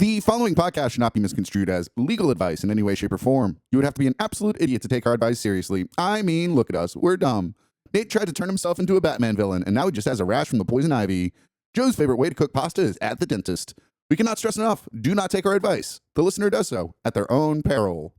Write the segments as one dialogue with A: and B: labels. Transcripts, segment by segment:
A: The following podcast should not be misconstrued as legal advice in any way, shape, or form. You would have to be an absolute idiot to take our advice seriously. I mean, look at us. We're dumb. Nate tried to turn himself into a Batman villain, and now he just has a rash from the poison ivy. Joe's favorite way to cook pasta is at the dentist. We cannot stress enough. Do not take our advice. The listener does so at their own peril.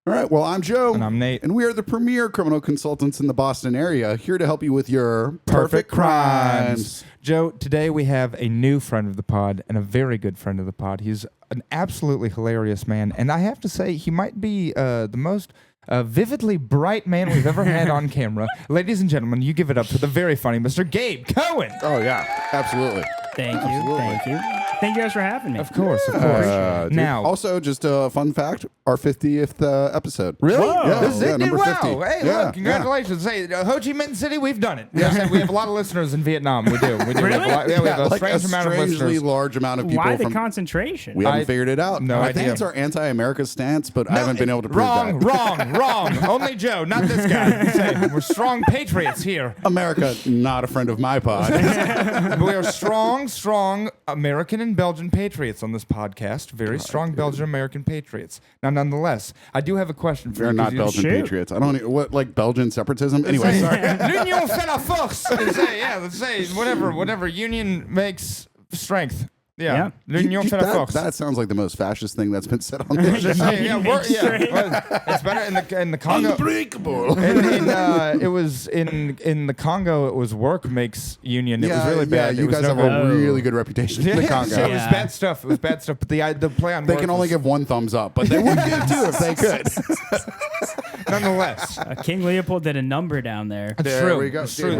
A: All right, well, I'm Joe.
B: And I'm Nate.
A: And we are the premier criminal consultants in the Boston area, here to help you with your perfect crimes.
B: Joe, today we have a new friend of the pod and a very good friend of the pod. He's an absolutely hilarious man, and I have to say he might be the most vividly bright man we've ever had on camera. Ladies and gentlemen, you give it up for the very funny Mr. Gabe Cohon.
A: Oh, yeah, absolutely.
C: Thank you. Thank you guys for having me.
B: Of course. Now,
A: also, just a fun fact, our 50th episode.
B: really?
C: Whoa.
A: Yeah,
B: This is it?
A: number 50.
B: Wow. Hey,
A: Yeah,
B: look, congratulations. Hey, Ho Chi Minh City, we've done it. Yes, we have a lot of listeners in Vietnam. We do. We do.
C: Really?
B: We have a
A: like
B: strange amount of
A: strangely
B: listeners.
A: large amount of people
C: Why the
A: from...
C: concentration?
A: We haven't
B: I-
A: figured it out.
B: no
A: I
B: idea.
A: think it's our anti-America stance, but I haven't been able to prove
B: Wrong,
A: that.
B: wrong. Only Joe, not this guy. Say, we're strong patriots here.
A: America, not a friend of my pod.
B: We are strong American and Belgian patriots on this podcast. Very strong Belgian-American patriots. Now, nonetheless, I do have a question for
A: They're
B: you. 'cause
A: not
B: you-
A: Belgian
C: Shoot.
A: patriots. I don't know what, like Belgian separatism. Anyway, sorry.
B: L'union fait la force. Let's say whatever union makes strength. Yeah. L'union fait la force.
A: That sounds like the most fascist thing that's been said on this show.
B: Well, it's better in the Congo.
A: Unbreakable.
B: It was in the Congo. It was work makes union. It was really bad.
A: Yeah,
B: It
A: you
B: was
A: guys have
B: never-
A: a really good reputation in the Congo.
B: So it was bad stuff. It was bad stuff. But the play on
A: They
B: work
A: can only
B: was-
A: give one thumbs up, but they would give two if they could.
B: nonetheless.
C: King Leopold did a number down there.
B: It's
A: There
B: true.
A: we go.
B: It's
A: Dude,
B: true.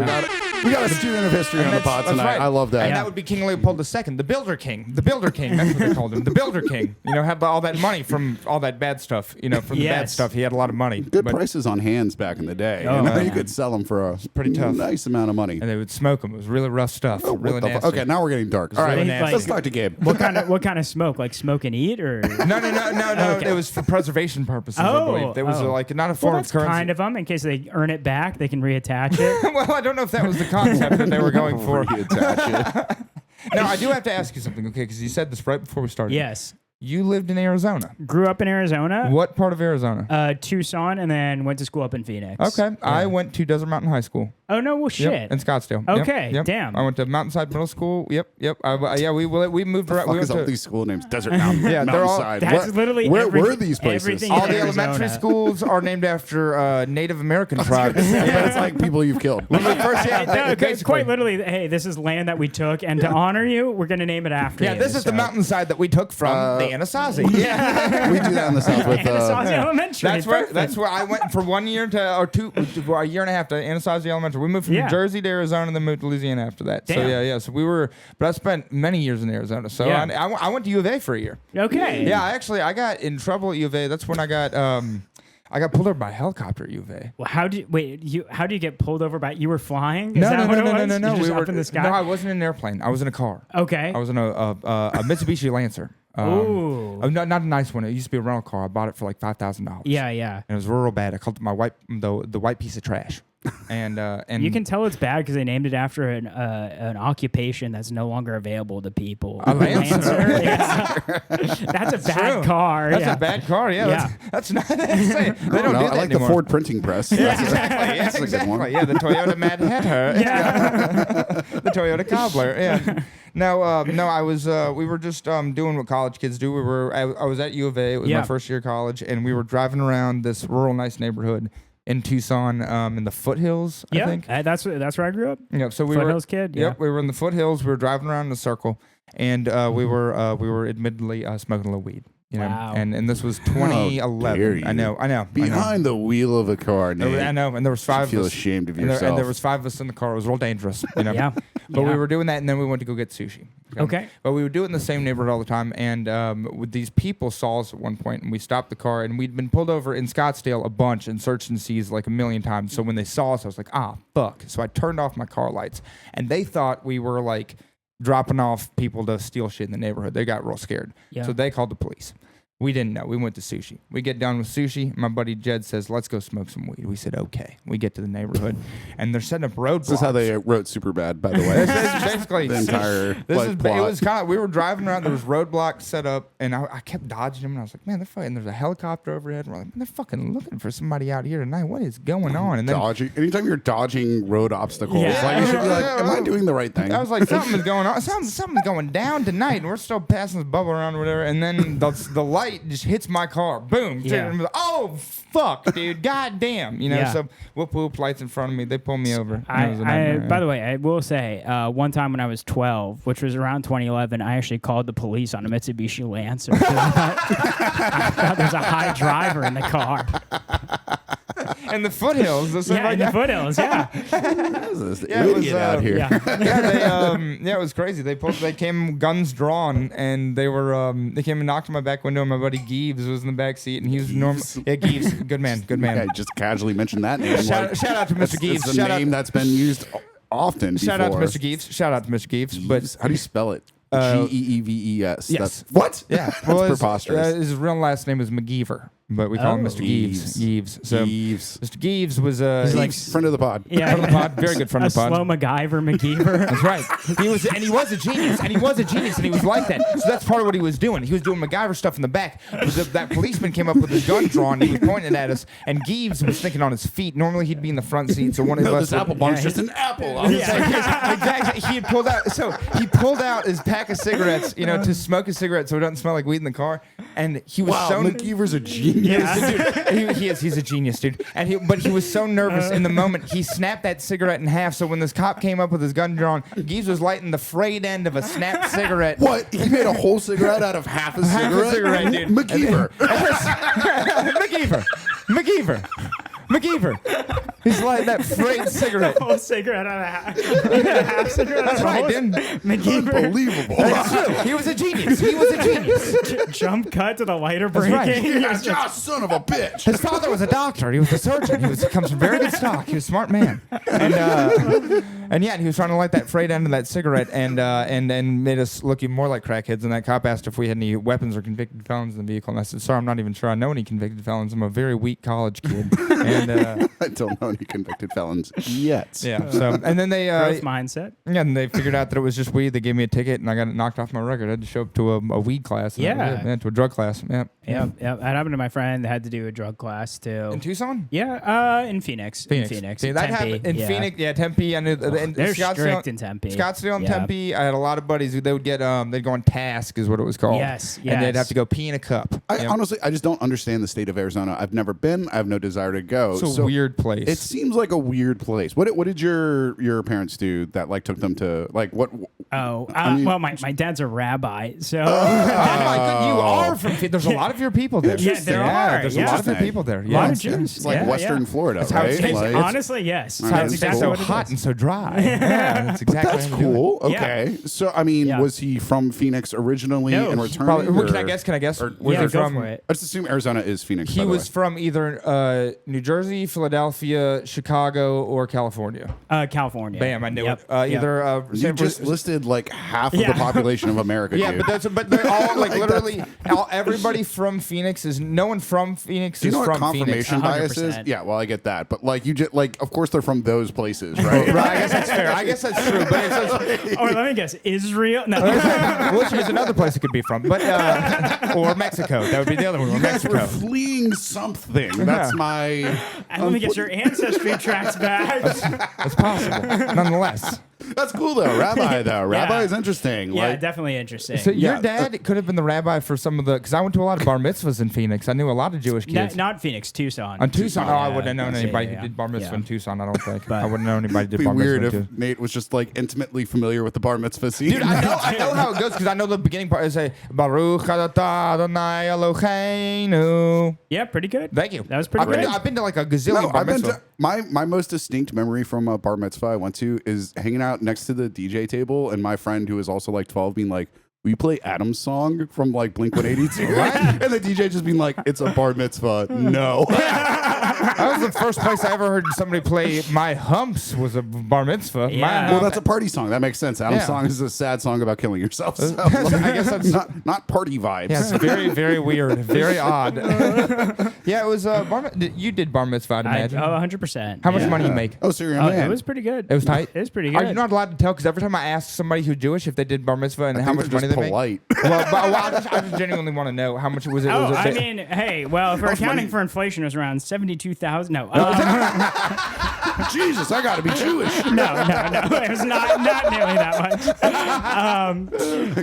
A: we got a student of history on the pod
B: That's
A: tonight.
B: right.
A: I love that.
B: And that would be King Leopold II, the Builder King. The Builder King. That's what they called him. The Builder King. You know, had all that money from all that bad stuff. You know, from the bad
C: Yes.
B: stuff. He had a lot of money.
A: Good
B: But-
A: prices on hands back in the day.
C: Oh,
A: you know,
C: yeah.
A: you could sell them for a
B: pretty tough.
A: nice amount of money.
B: And they would smoke them. It was really rough stuff.
A: Oh,
B: really
A: what the
B: nasty.
A: okay, now we're getting dark. All right,
C: really
A: let's
C: nasty.
A: talk to Gabe.
C: What kind of smoke? Like smoke and eat, or?
B: No.
C: Okay.
B: It was for preservation purposes, I
C: Oh,
B: believe. There was
C: oh.
B: like not a
C: Well,
B: form
C: that's
B: of currency.
C: kind of them. In case they earn it back, they can reattach it.
B: Well, I don't know if that was the concept that they were going for.
A: Reattach it.
B: Now, I do have to ask you something, okay? Because you said this right before we started.
C: Yes.
B: You lived in Arizona.
C: Grew up in Arizona.
B: What part of Arizona?
C: Tucson, and then went to school up in Phoenix.
B: Okay. I went to Desert Mountain High School.
C: Oh no! Well, shit.
B: Yep, in Scottsdale.
C: Okay,
B: Yep.
C: damn.
B: I went to Mountainside Middle School. Yep. We moved around.
A: Fuck
B: We
A: is
B: went
A: up
B: to
A: with these school names? Desert Mountain,
B: Yeah, they're all-
A: Mountainside.
C: That's
A: What-
C: literally
A: where
C: everything-
A: were these places?
C: everything
B: all
C: in
B: the
C: Arizona.
B: elementary schools are named after Native American tribes.
A: But it's like people you've killed.
B: When we first,
C: No, it's
B: basically.
C: quite literally. Hey, this is land that we took, and to honor you, we're gonna name it after you.
B: Yeah, this is the
C: so.
B: mountainside that we took from the Anasazi. Yeah.
A: We do that in the South with
C: Anasazi Elementary.
B: That's where I went for 1 year for a year and a half to Anasazi Elementary. We moved from
C: Yeah.
B: New Jersey to Arizona and then moved to Louisiana after that. So
C: Damn.
B: yeah. So we were, but I spent many years in Arizona. So
C: Yeah.
B: I went to U of A for a year.
C: Okay.
B: Yeah, I got in trouble at U of A. That's when I got pulled over by a helicopter at U of A.
C: Well, how do you get pulled over by? You were flying? Is
B: No.
C: that what it was?
B: No.
C: You just
B: We were
C: up in the sky.
B: No, I wasn't in an airplane. I was in a car.
C: Okay.
B: I was in a Mitsubishi Lancer.
C: Ooh.
B: Not a nice one. It used to be a rental car. I bought it for like $5,000.
C: Yeah.
B: And it was real bad. I called it the white piece of trash. And
C: You can tell it's bad because they named it after an occupation that's no longer available to people.
B: A Lancer.
C: Yeah. That's a bad
B: true.
C: car.
B: That's
C: yeah.
B: a bad car. Yeah,
C: Yeah.
B: that's not. They don't do that
A: I like
B: anymore.
A: the Ford printing press.
B: Exactly.
A: That's a good one.
B: Exactly. Yeah, the Toyota Mad Hatter.
C: Yeah.
B: The Toyota Cobbler. Yeah. No. I was. We were just doing what college kids do. I was at U of A. It was
C: Yeah.
B: my first year of college, and we were driving around this rural, nice neighborhood in Tucson, in the foothills. I think.
C: That's where I grew up.
B: Yep. So we
C: Foothills kid.
B: Yep. We were in the foothills. We were driving around in a circle, and we were admittedly smoking a little weed. You know,
C: Wow.
B: and this was
A: dare
B: 2011.
A: you.
B: I know.
A: Behind the wheel of a car, Nate.
B: I know, and there was
A: You
B: five
A: feel
B: of us.
A: ashamed of
B: And
A: yourself.
B: there was 5 of us in the car. It was real dangerous, you know.
C: Yeah.
B: But
C: Yeah.
B: we were doing that, and then we went to go get sushi.
C: Okay.
B: But we would do it in the same neighborhood all the time, and with these people saw us at one point, and we stopped the car, and we'd been pulled over in Scottsdale a bunch and searched and seized like a million times. So when they saw us, I was like, fuck. So I turned off my car lights, and they thought we were like dropping off people to steal shit in the neighborhood. They got real scared.
C: Yeah.
B: So they called the police. We didn't know. We went to sushi. We get done with sushi. My buddy Jed says, let's go smoke some weed. We said, okay. We get to the neighborhood, and they're setting up roadblocks.
A: This is how they wrote Superbad, by the way.
B: This is basically
A: the entire
B: it
A: plot.
B: was kind of, we were driving around, there was roadblocks set up, and I kept dodging them, and I was like, man, they're fucking, there's a helicopter overhead, and we're like, man, they're fucking looking for somebody out here tonight. What is going on? And then
A: Dodging. Anytime you're dodging road obstacles,
C: Yeah.
A: like you should be like, am I doing the right thing?
B: I was like, something's going on. Something's going down tonight, and we're still passing this bubble around or whatever. And then the light just hits my car. Boom.
C: Yeah.
B: And I'm like, oh, fuck, dude. God damn. You know,
C: Yeah.
B: so whoop, lights in front of me. They pull me over. And it was a nightmare.
C: By the way, I will say, one time when I was 12, which was around 2011, I actually called the police on a Mitsubishi Lancer. I thought there's a high driver in the car.
B: And the foothills.
C: Yeah, in the foothills, yeah.
A: This is
B: Yeah, it was,
A: idiot out here.
C: Yeah.
B: Yeah, it was crazy. They came guns drawn, and they came and knocked on my back window. And my buddy Geeves was in the back seat, and he was normal. Yeah, Geeves, good man.
A: Yeah, just casually mentioned that name.
B: Shout out to Mr. Geeves.
A: It's a name that's been used often.
B: Shout out to
A: before.
B: Mr. Geeves. Shout out to Mr. Geeves. But
A: How do you spell it? Geeves.
B: yes.
A: That's, what?
B: yeah,
A: That's
B: well,
A: preposterous.
B: his real last name is McGeever, but we call him Mr.
A: Geeves.
B: Geeves. So
A: Geeves.
B: Mr. Geeves was
A: Geeves, friend of the pod.
C: Yeah.
B: friend of the pod, very good friend
C: A
B: of the pod.
C: slow MacGyver, McGeever.
B: That's right. He was a genius, and he was like that. So that's part of what he was doing. He was doing MacGyver stuff in the back. That policeman came up with his gun drawn, and he was pointing at us. And Geeves was thinking on his feet. Normally he'd be in the front seat, so one of
A: No,
B: us.
A: this apple bomb's just an apple.
B: Exactly. He had pulled out. So he pulled out his pack of cigarettes, to smoke a cigarette, so it doesn't smell like weed in the car. And he was
A: Wow,
B: so.
A: McGeever's a genius.
B: Dude, he's a genius, dude. But he was so nervous in the moment. He snapped that cigarette in half. So when this cop came up with his gun drawn, Geeves was lighting the frayed end of a snapped cigarette.
A: What? He made a whole cigarette out of half a cigarette?
B: Dude.
A: McGeever.
B: McGeever. He's lighting that frayed cigarette.
C: Whole cigarette out of half cigarette.
B: That's right, dude.
C: McGeever.
A: Unbelievable.
B: That's true. He was a genius.
C: Jump cut to the lighter
B: That's right.
C: breaking.
A: Yeah, son of a bitch.
B: His father was a doctor. He was a surgeon. Comes from very good stock. He was a smart man. And he was trying to light that frayed end of that cigarette and made us look even more like crackheads. And that cop asked if we had any weapons or convicted felons in the vehicle. And I said, sorry, I'm not even sure I know any convicted felons. I'm a very weak college kid. And
A: I don't know any convicted felons yet.
B: yeah. So and then they
C: Growth mindset.
B: yeah, and they figured out that it was just weed. They gave me a ticket, and I got it knocked off my record. I had to show up to a weed class. And that was it. Yeah, to a drug class. Yeah.
C: Yep. That happened to my friend that had to do a drug class too.
B: In Tucson?
C: Yeah, in Phoenix. In Phoenix.
B: See, that
C: Tempe,
B: happened in
C: yeah.
B: Phoenix. Yeah, Tempe. I knew. And
C: They're
B: Scottsdale,
C: strict in Tempe.
B: Scottsdale and
C: Yeah.
B: Tempe. I had a lot of buddies who they would get. They'd go on task, is what it was called.
C: Yes,
B: And they'd
C: yes.
B: have to go pee in a cup.
A: Honestly, I just don't understand the state of Arizona. I've never been. I have no desire to go.
B: It's a weird place.
A: It seems like a weird place. What did your parents do that took them to what?
C: Oh,
A: mean-
C: well, my dad's a rabbi, so
B: Oh my God, you are from Phoenix. There's a lot of your people there.
C: Yeah, there are.
B: There's
C: Yeah.
B: a lot of your people there.
C: a lot
B: Yeah.
C: of Jews.
A: It's like
C: Yeah,
A: Western
C: yeah.
A: Florida,
B: That's how
A: right?
B: it's tastes.
A: Like,
C: Honestly, yes.
A: Right,
C: That's
A: it's
C: exactly
B: so
C: what it
B: hot
C: is.
B: and so dry. Yeah, that's exactly
A: that's
B: how you do it.
A: cool.
C: Yeah.
A: Okay. So I mean,
C: Yeah.
A: was he from Phoenix originally
C: No,
A: and
C: he
A: returned?
B: Probably, can I
A: or-
B: guess?
A: or-
B: Was
C: Yeah,
B: he
C: go
B: from?
C: for it.
A: I just assume Arizona is Phoenix.
B: He
A: by the
B: was
A: way.
B: from either New Jersey, Philadelphia, Chicago, or California.
C: California.
B: Bam, I knew
C: Yep.
B: it.
C: Yep.
B: Either
A: You
B: San
A: just
B: Francisco.
A: listed like half of
C: Yeah.
A: the population of America.
B: Yeah,
A: dude.
B: but they're all like
A: Like,
B: literally everybody from Phoenix is no one from Phoenix
A: Do you
B: is
A: know what
B: from Phoenix.
A: confirmation bias is?
C: 100%.
A: Yeah, well, I get that, but like you just of course they're from those places, right?
B: Right, I guess that's fair. I guess that's true. But it's
C: Oh, let me guess. Israel? No.
B: which is another place it could be from, but or Mexico. That would be the other one. Or
A: You guys were
B: Mexico.
A: fleeing something. That's
B: Yeah.
A: my.
C: And let me get your ancestry tracks back.
B: It's possible, nonetheless.
A: That's cool though, Rabbi though. Rabbi is interesting.
C: Yeah,
A: like,
C: definitely interesting.
B: So
A: Yeah.
B: your dad could have been the rabbi for some of the, because I went to a lot of bar mitzvahs in Phoenix. I knew a lot of Jewish kids.
C: Not Phoenix, Tucson.
B: On Tucson, I wouldn't have known
C: Yeah,
B: anybody
C: yeah,
B: who did bar mitzvah
C: yeah.
B: in Tucson. I don't think.
C: But-
B: I wouldn't know anybody who did
A: It'd be
B: bar
A: weird
B: mitzvah.
A: if Nate was just like intimately familiar with the bar mitzvah scene.
B: Dude, I know how it goes because I know the beginning part is a Baruch Adonai Adonai Eloheinu.
C: Yeah, pretty good.
B: Thank you.
C: That was pretty good.
B: I've been to like a gazillion
A: No,
B: bar
A: I've been
B: mitzvah.
A: to my most distinct memory from a bar mitzvah I went to is hanging out next to the DJ table and my friend who was also like 12 being like, "Will you play Adam's song from like Blink 182?" And the DJ just being like, "It's a bar mitzvah." No.
B: That was the first place I ever heard somebody play "My Humps" was a bar mitzvah.
C: Yeah.
A: Well, that's a party song. That makes sense. Adam's
B: Yeah.
A: song is a sad song about killing yourself. So
B: I guess that's
A: not party vibes.
B: yeah, it's very, very weird, very odd. Yeah, it was you did bar mitzvah, I'd imagine.
C: 100%.
B: How much
C: yeah.
B: money you make?
A: Oh, so you're a
C: Oh,
A: man.
C: it was pretty good.
B: It was tight.
C: It was pretty good.
B: Are you not allowed to tell? Because every time I ask somebody who's Jewish if they did bar mitzvah and
A: I
B: how
A: think
B: much
A: they're
B: money
A: just
B: they make.
A: polite.
B: Well, I just genuinely want to know how much was it.
C: Oh,
B: was it
C: I mean, hey, well, if we're
A: much money-
C: accounting for inflation, it was around 72,000. No,
A: Jesus, I got to be Jewish.
C: no, it was not nearly that much.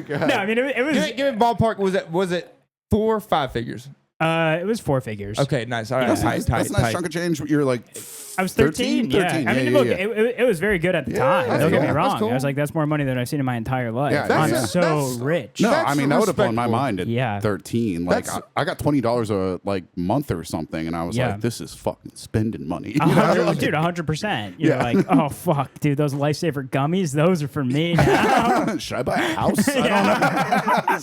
C: No, I mean, it was
B: give me ballpark. Was it 4 or 5 figures?
C: it was 4 figures.
B: Okay, nice. All right,
A: That's,
B: tight.
A: that's a nice chunk of change. You're like,
C: I was 13.
A: 13?
C: Yeah. I mean, look, it was very good at the time.
A: that's
C: Don't get me
A: cool.
C: wrong.
B: That's cool.
C: I was like, that's more money than I've seen in my entire life.
A: Yeah,
C: I'm
A: that's-
C: so rich.
A: no,
B: That's
A: I mean, that would have blown my
B: respectable.
A: mind at
C: Yeah.
A: 13. Like,
B: That's-
A: I got $20 a month or something, and I was
C: Yeah.
A: like, this is fucking spending money. You know?
C: 100, dude, 100%. You're
A: Yeah.
C: like, oh, fuck, dude, those Lifesaver gummies, those are for me now.
A: Should I buy a house? I don't know.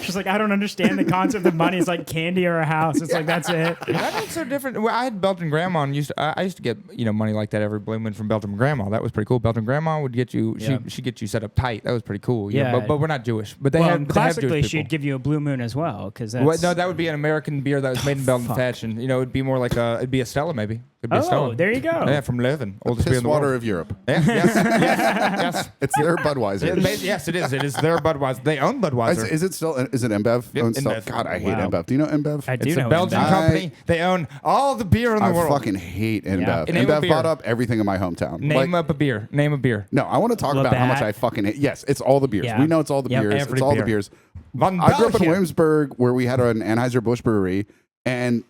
C: She's like, I don't understand the concept of money. It's like candy or a house. It's like, that's it.
B: That ain't so different. Well, I had Belgian grandma, and I used to get money like that every blue moon from Belgian grandma. That was pretty cool. Belgian grandma would get you.
C: Yeah.
B: She'd get you set up tight. That was pretty cool.
C: Yeah.
B: But we're not Jewish. But they
C: Well,
B: have
C: classically,
B: Jewish
C: she'd
B: people.
C: give you a blue moon as well, because that's.
B: Well, no, that would be an American beer that was made in Belgian
C: Fuck.
B: fashion. It'd be more like it'd be a Stella maybe. It'd be a
C: Oh,
B: Stella.
C: there you go.
B: Yeah, from Leuven, oldest beer
A: Piss
B: in the
A: water
B: world.
A: of Europe.
B: Yeah, yes.
A: It's their Budweiser.
B: Yes, it is. It is their Budweiser. They own Budweiser.
A: Is it still? Is it InBev?
B: Yep,
A: Owns still?
B: InBev.
A: God, I hate
C: Wow.
A: InBev. Do you know InBev?
C: I do
B: It's
C: know
B: a Belgian
C: that.
B: company. They own all the beer in the
A: I
B: world.
A: fucking hate InBev.
C: Yeah.
B: Name a
A: InBev
B: beer.
A: bought up everything in my hometown.
B: Name up a beer. Name a beer.
A: No, I want to talk about how much I fucking hate. Yes, it's all the beers.
C: Yeah.
A: We know it's all the
C: Yep.
A: beers.
B: Every
A: It's all
B: beer.
A: the beers.
B: Von
A: I grew up in
B: Belgium.
A: Williamsburg where we had an Anheuser-Busch brewery, and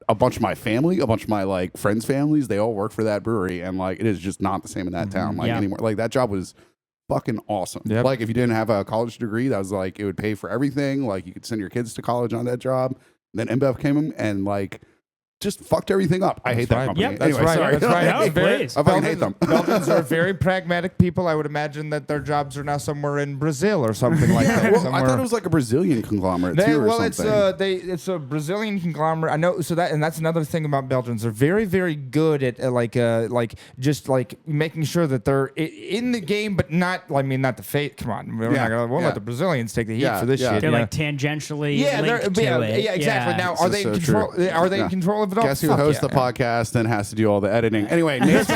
A: a bunch of my family, a bunch of my friends' families, they all work for that brewery, and it is just not the same in that town
C: Yeah.
A: anymore. That job was fucking awesome.
B: Yep.
A: If you didn't have a college degree, that was it would pay for everything. You could send your kids to college on that job. Then InBev came in and just fucked everything up. I hate that
B: right.
A: company.
C: Yep.
B: That's
A: Anyway,
B: right.
A: sorry.
B: That's right.
C: No,
B: It's very-
C: please.
A: I fucking hate them.
B: Belgians are very pragmatic people. I would imagine that their jobs are now somewhere in Brazil or something like that.
A: Well, I
B: somewhere.
A: thought it was a Brazilian conglomerate
B: They,
A: too, or
B: well,
A: something.
B: it's a Brazilian conglomerate. I know. So that's another thing about Belgians. They're very, very good at just making sure that they're in the game, but not. I mean, not the fate. Come on, we'll
A: Yeah.
B: let the Brazilians take the heat
A: Yeah,
B: for this
A: yeah.
B: shit.
C: They're
B: you know?
C: like tangentially
B: yeah,
C: linked to it.
B: yeah, exactly. Now,
A: This
B: are
A: is
B: they in
A: so
B: control?
A: true.
B: Are they
A: Yeah.
B: in control of it all?
A: Guess who
B: Fuck
A: hosts
B: yeah.
A: the podcast and has to do all the editing? Anyway, Nate's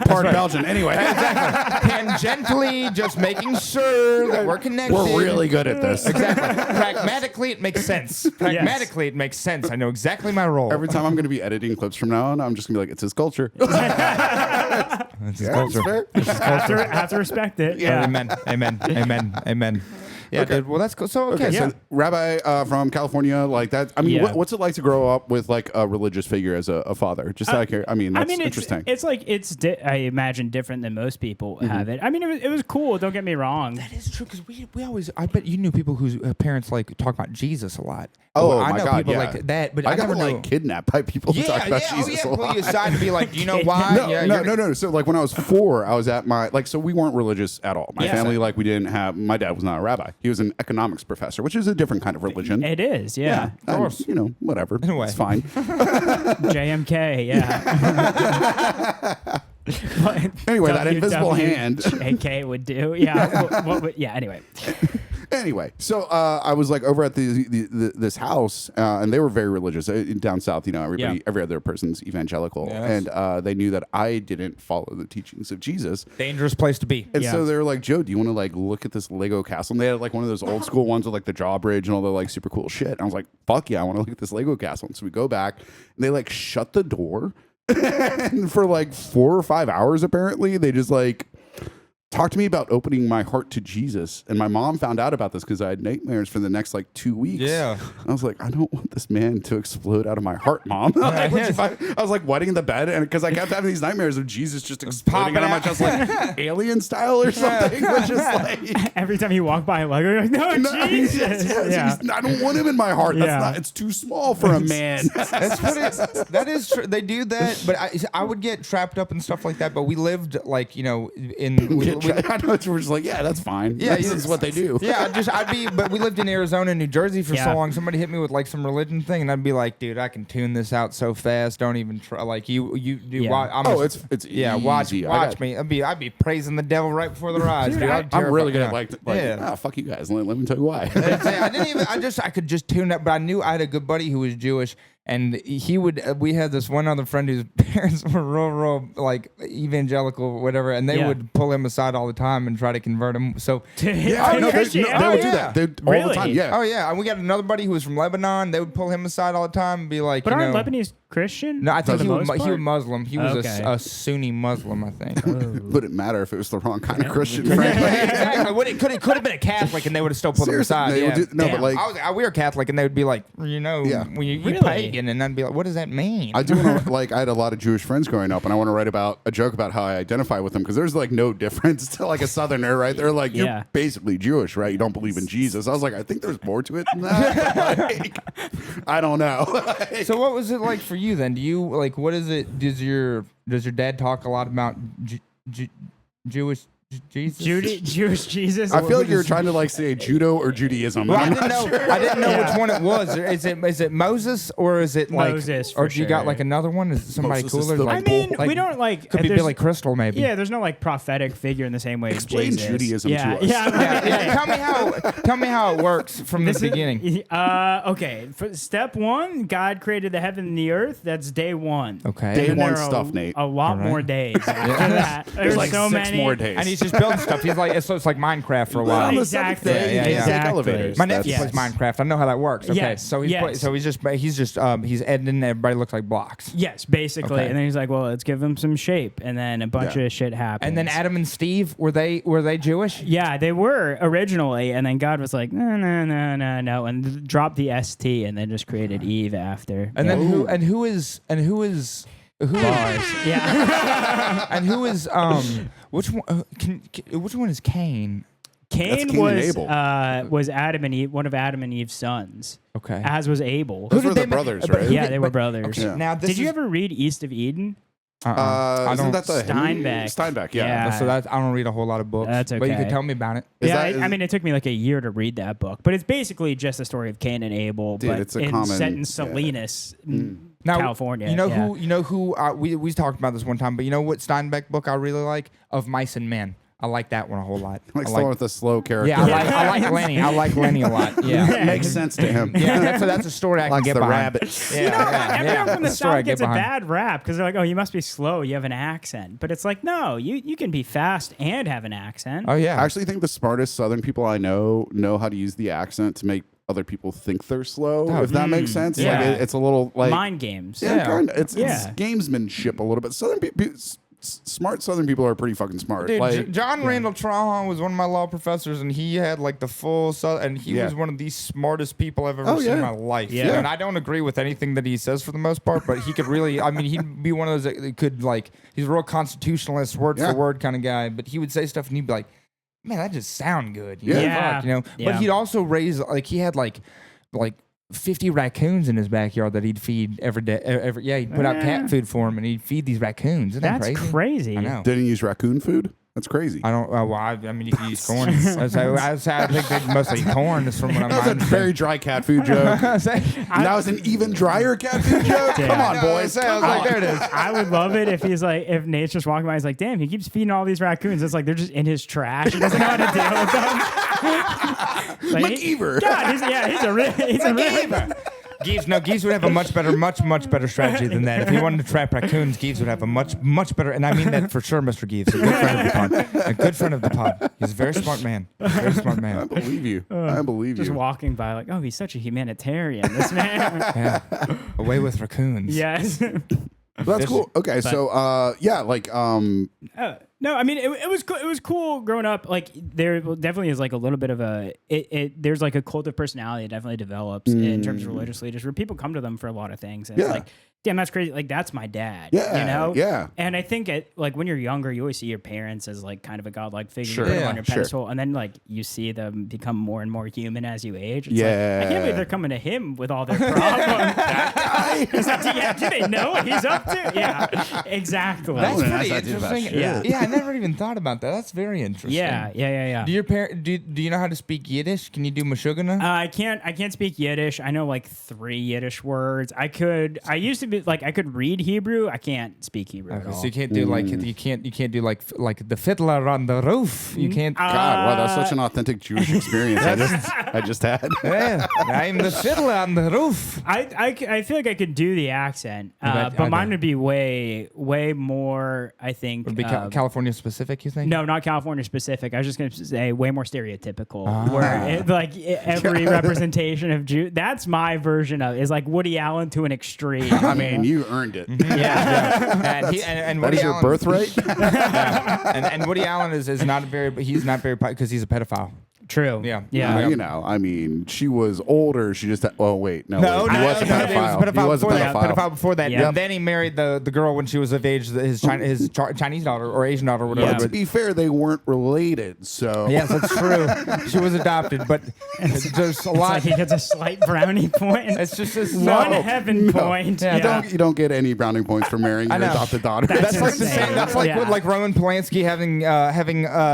A: part Belgian. Anyway,
B: Tangentially, just making sure that we're connected.
A: we're really good at this.
B: Exactly. Pragmatically, it makes sense. Pragmatically, it makes sense. I know exactly my role.
A: Every time I'm going to be editing clips from now on, I'm just going to be like, it's his culture.
B: It's his culture.
C: Have to respect it. Yeah.
B: Amen. Yeah,
A: Okay.
B: dude. Well, that's cool. So, okay.
A: Okay,
B: So,
A: so Rabbi from California, that. I mean,
C: Yeah.
A: what's it like to grow up with a religious figure as a father? Just out here. I mean, that's interesting.
C: It's I imagine different than most people have it. I mean, it was cool. Don't get me wrong.
B: that is true because we always. I bet you knew people whose parents talk about Jesus a lot.
A: Oh,
B: Well, I
A: my
B: know
A: God,
B: people
A: yeah.
B: like that, but
A: I
B: I
A: got
B: never knew.
A: kidnapped by people who talk about Jesus a
B: Pull
A: lot.
B: you aside and be like, you know why?
A: No. So when I was 4, I was at my so we weren't religious at all. My
C: Yeah.
A: family we didn't have. My dad was not a rabbi. He was an economics professor, which is a different kind of religion.
C: It is, yeah.
A: of
B: course.
A: Whatever.
B: In a way.
A: It's fine.
C: JMK, yeah.
A: Anyway, that invisible hand.
C: JK would do, yeah. Anyway.
A: Anyway, so I was over at this house, and they were very religious down south. Everybody, every other person's evangelical,
B: Yes.
A: and they knew that I didn't follow the teachings of Jesus.
B: Dangerous place to be.
A: And
C: Yeah.
A: so they were like, Joe, do you want to look at this Lego castle? And they had one of those old school ones with the drawbridge and all the super cool shit. And I was like, fuck yeah, I want to look at this Lego castle. And so we go back, and they shut the door, and for 4 or 5 hours apparently, they just talked to me about opening my heart to Jesus. And my mom found out about this because I had nightmares for the next 2 weeks.
B: Yeah.
A: I was like, I don't want this man to explode out of my heart, Mom. I was wetting in the bed, and because I kept having these nightmares of Jesus just exploding out of my chest alien style or something. Which is
C: Every time you walk by a Lego, you're like, no, Jesus.
A: yes, I don't want him in my heart.
C: Yeah.
A: It's too small for a man.
B: That is true. They do that, but I would get trapped up and stuff like that. But we lived
A: I know we're just like, yeah, that's fine.
B: Yeah,
A: this is what they do.
B: Yeah, but we lived in Arizona and New Jersey for so
C: Yeah.
B: long. Somebody hit me with like some religion thing, and I'd be like, dude, I can tune this out so fast. Don't even try. Like you do.
C: Yeah.
A: It's
B: yeah.
A: easy.
B: Watch me. I'd be praising the devil right before their eyes, dude.
A: I'm really good at
B: Yeah.
A: fuck you guys. Let me tell you why.
B: I could just tune up, but I knew I had a good buddy who was Jewish, and he would. We had this one other friend whose parents were real, like evangelical, or whatever, and they would pull him aside all the time and try to convert him. So
A: Yeah, no, they would do that. They all
C: Really?
A: the time. Yeah.
B: oh yeah, and we got another buddy who was from Lebanon. They would pull him aside all the time and be like,
C: But
B: you
C: aren't
B: know,
C: Lebanese Christian?
B: No, I think
C: for
B: he
C: the
B: was
C: most part?
B: Muslim. He was
C: Okay.
B: a Sunni Muslim, I think.
A: Wouldn't matter if it was the wrong kind of Christian, frankly.
B: Exactly. It could have been a Catholic, and they would have still pulled him
A: Seriously,
B: aside.
A: they would
B: Yeah.
A: do- no, but
C: Damn.
A: like
B: we were Catholic, and they would be like, you know,
A: Yeah.
B: you
C: Really?
B: pagan, and I'd be like, what does that mean?
A: I do want to like I had a lot of Jewish friends growing up, and I want to write about a joke about how I identify with them because there's like no difference to like a Southerner, right? They're like, you're
C: Yeah.
A: basically Jewish, right? You don't believe in Jesus. I was like, I think there's more to it than that. But, like, I don't know.
B: So what was it like for you then? Do you like what is it? Does your dad talk a lot about Jewish Jesus?
C: Jewish Jesus.
A: I feel like you're trying to like say judo or Judaism.
B: Well,
A: and
B: I
A: I'm
B: didn't
A: not
B: know.
A: sure.
B: I didn't know
C: Yeah.
B: which one it was. Is it Moses or is it like
C: Moses,
B: or
C: for
B: do you got
C: sure.
B: like another one? Is it somebody
A: Moses is
B: cooler?
A: the
B: Like,
C: I mean,
B: like,
C: we don't like.
B: could be
C: there's-
B: Billy Crystal maybe.
C: Yeah, there's no like prophetic figure in the same way as
A: Explain
C: Jesus.
A: Judaism
C: yeah,
A: to us.
C: Yeah,
B: Yeah. Tell me how it works from the
C: This is-
B: beginning.
C: Okay. For step one, God created the heaven and the earth. That's day one.
B: Okay.
A: Day
C: And
A: one
C: there are
A: stuff, Nate.
C: A lot
B: All right.
C: more days after that. There's
A: like
C: so
A: 6
C: many
A: more days.
B: And he's just building stuff. He's like it's like Minecraft for a while.
A: On the
C: Exactly.
A: seventh day,
B: Yeah,
A: you
B: yeah,
A: can take
C: exactly.
A: elevators.
B: My nephew
A: That's-
B: plays Minecraft. I know how that works. Okay,
C: Yes,
B: so
C: yes.
B: he's just editing. Everybody looks like blocks.
C: Yes, basically.
B: Okay.
C: And then he's like, "Well, let's give them some shape." And then a bunch
A: Yeah.
C: of shit happens.
B: And then Adam and Steve were they Jewish?
C: Yeah, they were originally, and then God was like, no, and dropped the ST, and then just created Eve after.
B: And
C: yeah.
B: then who is
C: Yeah.
B: and who is which one which one is Cain?
C: Cain
A: Cain and
C: was Adam and Eve, one of Adam and Eve's sons,
B: Okay.
C: as was Abel.
A: Those
B: Who
A: were
B: did
A: the
B: they ma-
A: brothers,
B: but
A: right?
B: who
C: Yeah,
B: did-
C: they were
B: but-
C: brothers.
B: Okay,
A: Yeah.
B: now this
C: Did you
B: is-
C: ever read East of Eden?
B: I don't.
A: Isn't that the
C: Steinbeck.
A: Steinbeck, yeah.
C: Yeah.
B: So that I don't read a whole lot of books.
C: That's
B: But you
C: okay.
B: could tell me about it.
A: Is
C: Yeah,
A: that-
C: I mean, it took me like a year to read that book, but it's basically just the story of Cain and Abel,
A: Dude,
C: but
A: it's a common-
C: set in
A: yeah.
C: Salinas,
B: Now,
C: California.
B: You know
C: yeah.
B: who we talked about this one time, but you know what Steinbeck book I really like? Of Mice and Men. I like that one a whole lot.
A: Like
B: I
A: the one with the slow character.
B: yeah, I like Lenny. I like Lenny a lot. Yeah.
A: Makes sense to him.
B: Yeah, that's a story I can
A: Likes
B: get
A: the
B: behind.
A: rabbits.
B: Yeah,
C: You know,
B: yeah,
C: everyone
B: yeah.
C: from the
B: That's a story I
C: South
B: get
C: gets a
B: behind.
C: bad rap because they're like, "Oh, you must be slow. You have an accent." But it's like, no, you can be fast and have an accent.
B: Oh yeah.
A: I actually think the smartest Southern people I know how to use the accent to make other people think they're slow.
B: Oh,
A: if that makes sense,
C: yeah.
A: like it's a little like
C: Mind games.
A: yeah,
B: Yeah.
A: kinda. It's
C: Yeah.
A: gamesmanship a little bit. Southern people, smart Southern people are pretty fucking smart.
B: Dude,
A: like
B: John Randall Trahan was one of my law professors, and he had like the full, and he
A: Yeah.
B: was one of the smartest people I've ever
A: Oh,
B: seen
A: yeah.
B: in my life.
C: Yeah.
B: And I don't agree with anything that he says for the most part, but he could really, I mean, he'd be one of those that could like, he's a real constitutionalist, word
A: Yeah.
B: for word kind of guy, but he would say stuff and he'd be like, man, that just sound good. You know?
C: Yeah.
B: Fuck, you know?
C: Yeah.
B: But he'd also raise, like, he had like 50 raccoons in his backyard that he'd feed every day. He'd put out
C: Yeah.
B: cat food for him and he'd feed these raccoons. Isn't that
C: That's
B: crazy?
C: crazy.
B: I know.
A: didn't use raccoon food. That's crazy.
B: I don't. Well, I mean, you can use corn. I think they mostly corn. Is from what I'm.
A: That was a very dry cat food joke. That was an even drier cat food joke.
C: Damn.
A: Come on, boys.
B: I was like, there it is.
C: I would love it if he's like, if Nate's just walking by, he's like, damn, he keeps feeding all these raccoons. It's like they're just in his trash. He doesn't know how to deal with them. Like,
A: McGeever.
C: God, he's a really.
B: Geeves would have a much better strategy than that. If he wanted to trap raccoons, Geeves would have a much better, and I mean that for sure, Mr. Geeves, a good friend of the pod. A good friend of the pod. He's a very smart man. Very smart
A: I
B: man.
A: believe you. I believe
C: Just
A: you.
C: walking by, like, oh, he's such a humanitarian, this man.
B: Yeah. Away with raccoons.
C: Yes.
A: That's cool. Okay, so yeah, like
C: No, I mean it was cool. It was cool growing up. Like there definitely is like a little bit of a there's like a cult of personality that definitely develops in terms of religious leaders where people come to them for a lot of things. And it's
A: Yeah.
C: like, damn, that's crazy. Like that's my dad.
A: Yeah,
C: you know.
A: yeah.
C: And I think like when you're younger, you always see your parents as like kind of a godlike figure.
A: Sure.
C: You put them
B: Yeah,
C: on your
A: sure.
C: pedestal, and then like you see them become more and more human as you age. It's
A: Yeah.
C: like, I can't believe they're coming to him with all their problems. That guy. Do they know what he's up to? Yeah. Exactly.
B: That's
A: Nolan
B: pretty
A: asked that dude about
B: interesting.
A: shit.
C: Yeah.
B: Yeah, never even thought about that. That's very interesting.
C: Yeah.
B: Do your do you know how to speak Yiddish? Can you do Mashugana?
C: I can't speak Yiddish. I know like 3 Yiddish words. I used to be like I could read Hebrew. I can't speak Hebrew at all.
B: So you can't do like you can't do like the fiddler on the roof. You can't.
A: God, wow, that's such an authentic Jewish experience I just had.
B: Yeah, I'm the fiddler on the roof.
C: I feel like I could do the accent, but mine would be way more. I think
B: Would it be California specific? You think?
C: No, not California specific. I was just going to say way more stereotypical. Where every representation of Jew. That's my version of it, is like Woody Allen to an extreme.
A: I mean, you earned it.
B: Yeah. And
A: that
B: Woody
A: is your
B: Allen,
A: birthright.
B: and Woody Allen is not he's not very because he's a pedophile.
C: True.
B: Yeah.
A: You know, I mean, she was older. She just. Oh wait, no.
B: No,
A: he was a pedophile. He was a
B: pedophile before that.
C: Yep.
B: And then he married the girl when she was of age, his Chinese daughter or Asian daughter, or whatever.
C: Yeah.
A: To be fair, they weren't related. So
B: yes, that's true. She was adopted, but there's a lot.
C: Like he gets a slight brownie point.
B: It's just this
C: one heaven point.
B: Yeah.
A: You don't get any brownie points for marrying your adopted daughter.
B: That's like the
C: insane.
B: same. That's like
C: Yeah.
B: like Roman Polanski having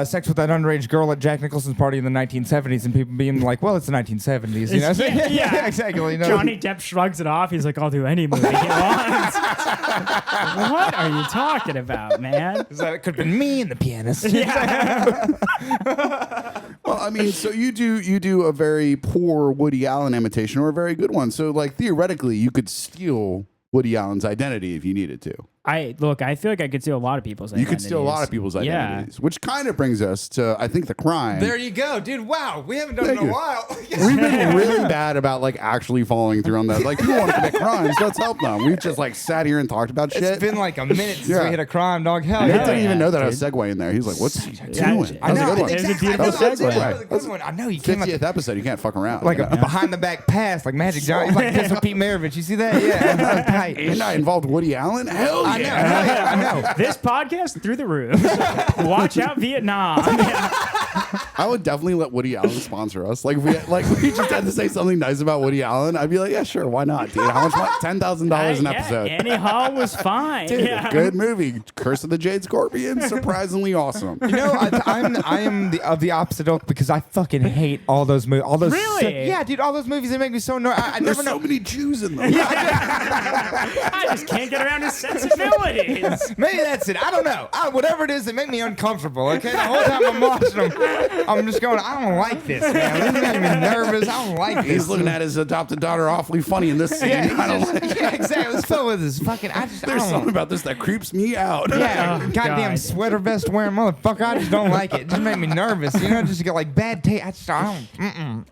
B: sex with that underage girl at Jack Nicholson's party in the 1970s, and people being like, "Well, it's the 1970s," you know?
C: Yeah.
B: Exactly. You know?
C: Johnny Depp shrugs it off. He's like, "I'll do any movie he wants." What are you talking about, man?
B: So it could have been me and the pianist.
C: Yeah.
A: Well, I mean, so you do a very poor Woody Allen imitation or a very good one. So, like, theoretically, you could steal Woody Allen's identity if you needed to.
C: I feel like I could steal a lot of people's identities.
A: You could steal a lot of people's identities, which kind of brings us to, I think, the crime.
B: There you go, dude. Wow, we haven't done it in a while.
A: We've been really bad about like actually following through on that. Like, people want to commit crimes, let's help them. We've just like sat here and talked about shit.
B: It's been like a minute since we hit a crime, dog. Hell
A: Nate
B: yeah.
A: didn't even know that I
C: dude.
A: was segueing there. He's like, "What's he doing?"
C: I
A: That was a good one.
C: It was a
B: Exactly.
C: beautiful
A: That was a
C: segue.
A: good one.
B: I know you came up
A: 50th episode. You can't fuck around.
B: like
A: you
B: a
A: know?
B: behind the back pass, like Magic Johnson. He's like this with Pete Maravich. You see that? Yeah. Tight.
A: And I involved Woody Allen. Hell yeah!
B: I know.
C: This podcast through the roof. Watch out, Vietnam.
A: I would definitely let Woody Allen sponsor us. Like, if we just had to say something nice about Woody Allen, I'd be like, yeah, sure, why not, dude? How much money? $10,000 an episode.
C: Annie Hall was fine.
A: Dude,
C: yeah.
A: good movie. Curse of the Jade Scorpion, surprisingly awesome.
B: You know, I am of the opposite ilk because I fucking hate all those movies. All those
C: Really?
B: yeah, dude. All those movies they make me so annoyed. I
A: There's
B: never know.
A: so many Jews in them.
C: I just can't get around his sensibilities.
B: Maybe that's it. I don't know. Whatever it is, they make me uncomfortable. Okay, the whole time I'm watching them, I'm just going, I don't like this, man. This is making me nervous. I don't like this.
A: He's looking at his adopted daughter awfully funny in this scene.
B: Yeah,
A: I don't like
B: yeah, exactly. Let's fill with this fucking.
A: There's
B: I don't
A: something about this that creeps me out.
B: Yeah,
C: Oh,
B: goddamn
C: God.
B: sweater vest wearing motherfucker. I just don't like it. It just make me nervous. You know, just get like bad taste. I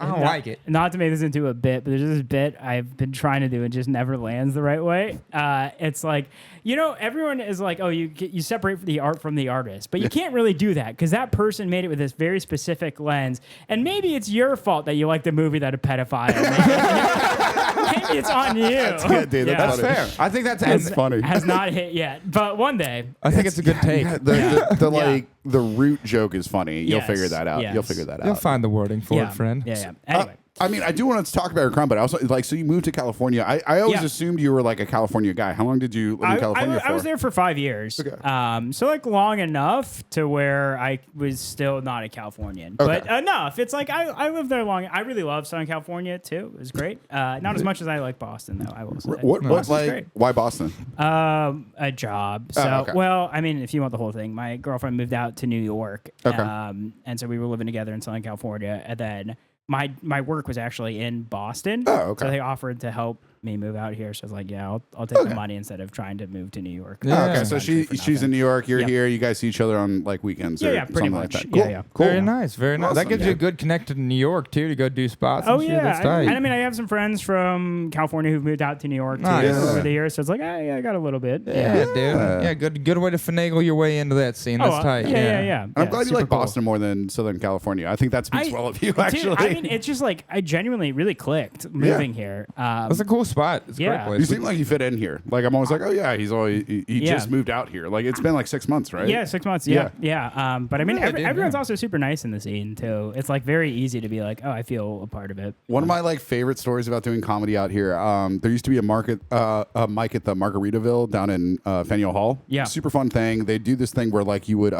B: don't like it.
C: Not to make this into a bit, but there's this bit I've been trying to do and just never lands the right way. It's like, you know, everyone is like, oh, you separate the art from the artist, but you can't really do that because that person made it with this very specific lens, and maybe it's your fault that you like the movie that a pedophile made. Maybe it's on you.
A: That's good, dude. That's funny.
B: Fair. I think
A: That's funny.
C: Has not hit yet, but one day.
B: I think it's a good take.
A: The root joke is funny. You'll
C: Yes,
A: figure that out.
C: yes.
A: You'll figure that out.
B: You'll find the wording for it, friend.
C: Yeah. Anyway.
A: I mean, I do want to talk about your crime, but I also like. So you moved to California. I always
C: Yeah.
A: assumed you were like a California guy. How long did you live in California for?
C: I was there for 5 years.
A: Okay.
C: So like long enough to where I was still not a Californian, but enough. It's like I lived there long. I really love Southern California too. It was great. Not as much as I like Boston though. I will say.
A: What
C: Boston's
A: like?
C: great.
A: Why Boston?
C: A job. So,
A: okay.
C: well, I mean, if you want the whole thing, my girlfriend moved out to New York.
A: Okay.
C: And so we were living together in Southern California. And then my work was actually in Boston.
A: Oh, okay.
C: So they offered to help me move out here. So I was like, yeah, I'll take the money instead of trying to move to New York.
B: Yeah.
A: Oh, okay, so she's in New York. You're
C: Yeah.
A: here. You guys see each other on like weekends.
C: Yeah,
A: or
C: yeah, pretty
A: something
C: much.
A: Like that.
C: Yeah,
A: Cool.
C: yeah.
A: Cool.
B: Very nice. Very nice.
A: Awesome,
B: That gives
A: yeah.
B: you a good connected to New York too to go do spots.
C: Oh
B: and shit.
C: yeah,
B: That's tight.
C: and I mean, I have some friends from California who've moved out to New York too
B: Nice.
C: over the years. So it's like, I got a little bit.
B: Yeah, dude. Yeah, good way to finagle your way into that scene. That's tight.
C: Yeah.
A: I'm glad you
C: super
A: like
C: cool.
A: Boston more than Southern California. I think that speaks well of you,
C: Dude,
A: actually.
C: I mean, it's just like I genuinely really clicked moving here.
B: That's a cool spot. It's a
C: Yeah.
B: great place.
A: You seem like you fit in here. Like I'm always like, oh yeah, he
C: Yeah.
A: just moved out here. Like it's been like 6 months, right?
C: Yeah, 6 months. Yeah. But I mean,
B: Really, dude,
C: everyone's
B: yeah.
C: also super nice in the scene too. It's like very easy to be like, oh, I feel a part of it.
A: One of my like favorite stories about doing comedy out here. There used to be a mic at the Margaritaville down in Faneuil Hall.
C: Yeah.
A: Super fun thing. They do this thing where like you would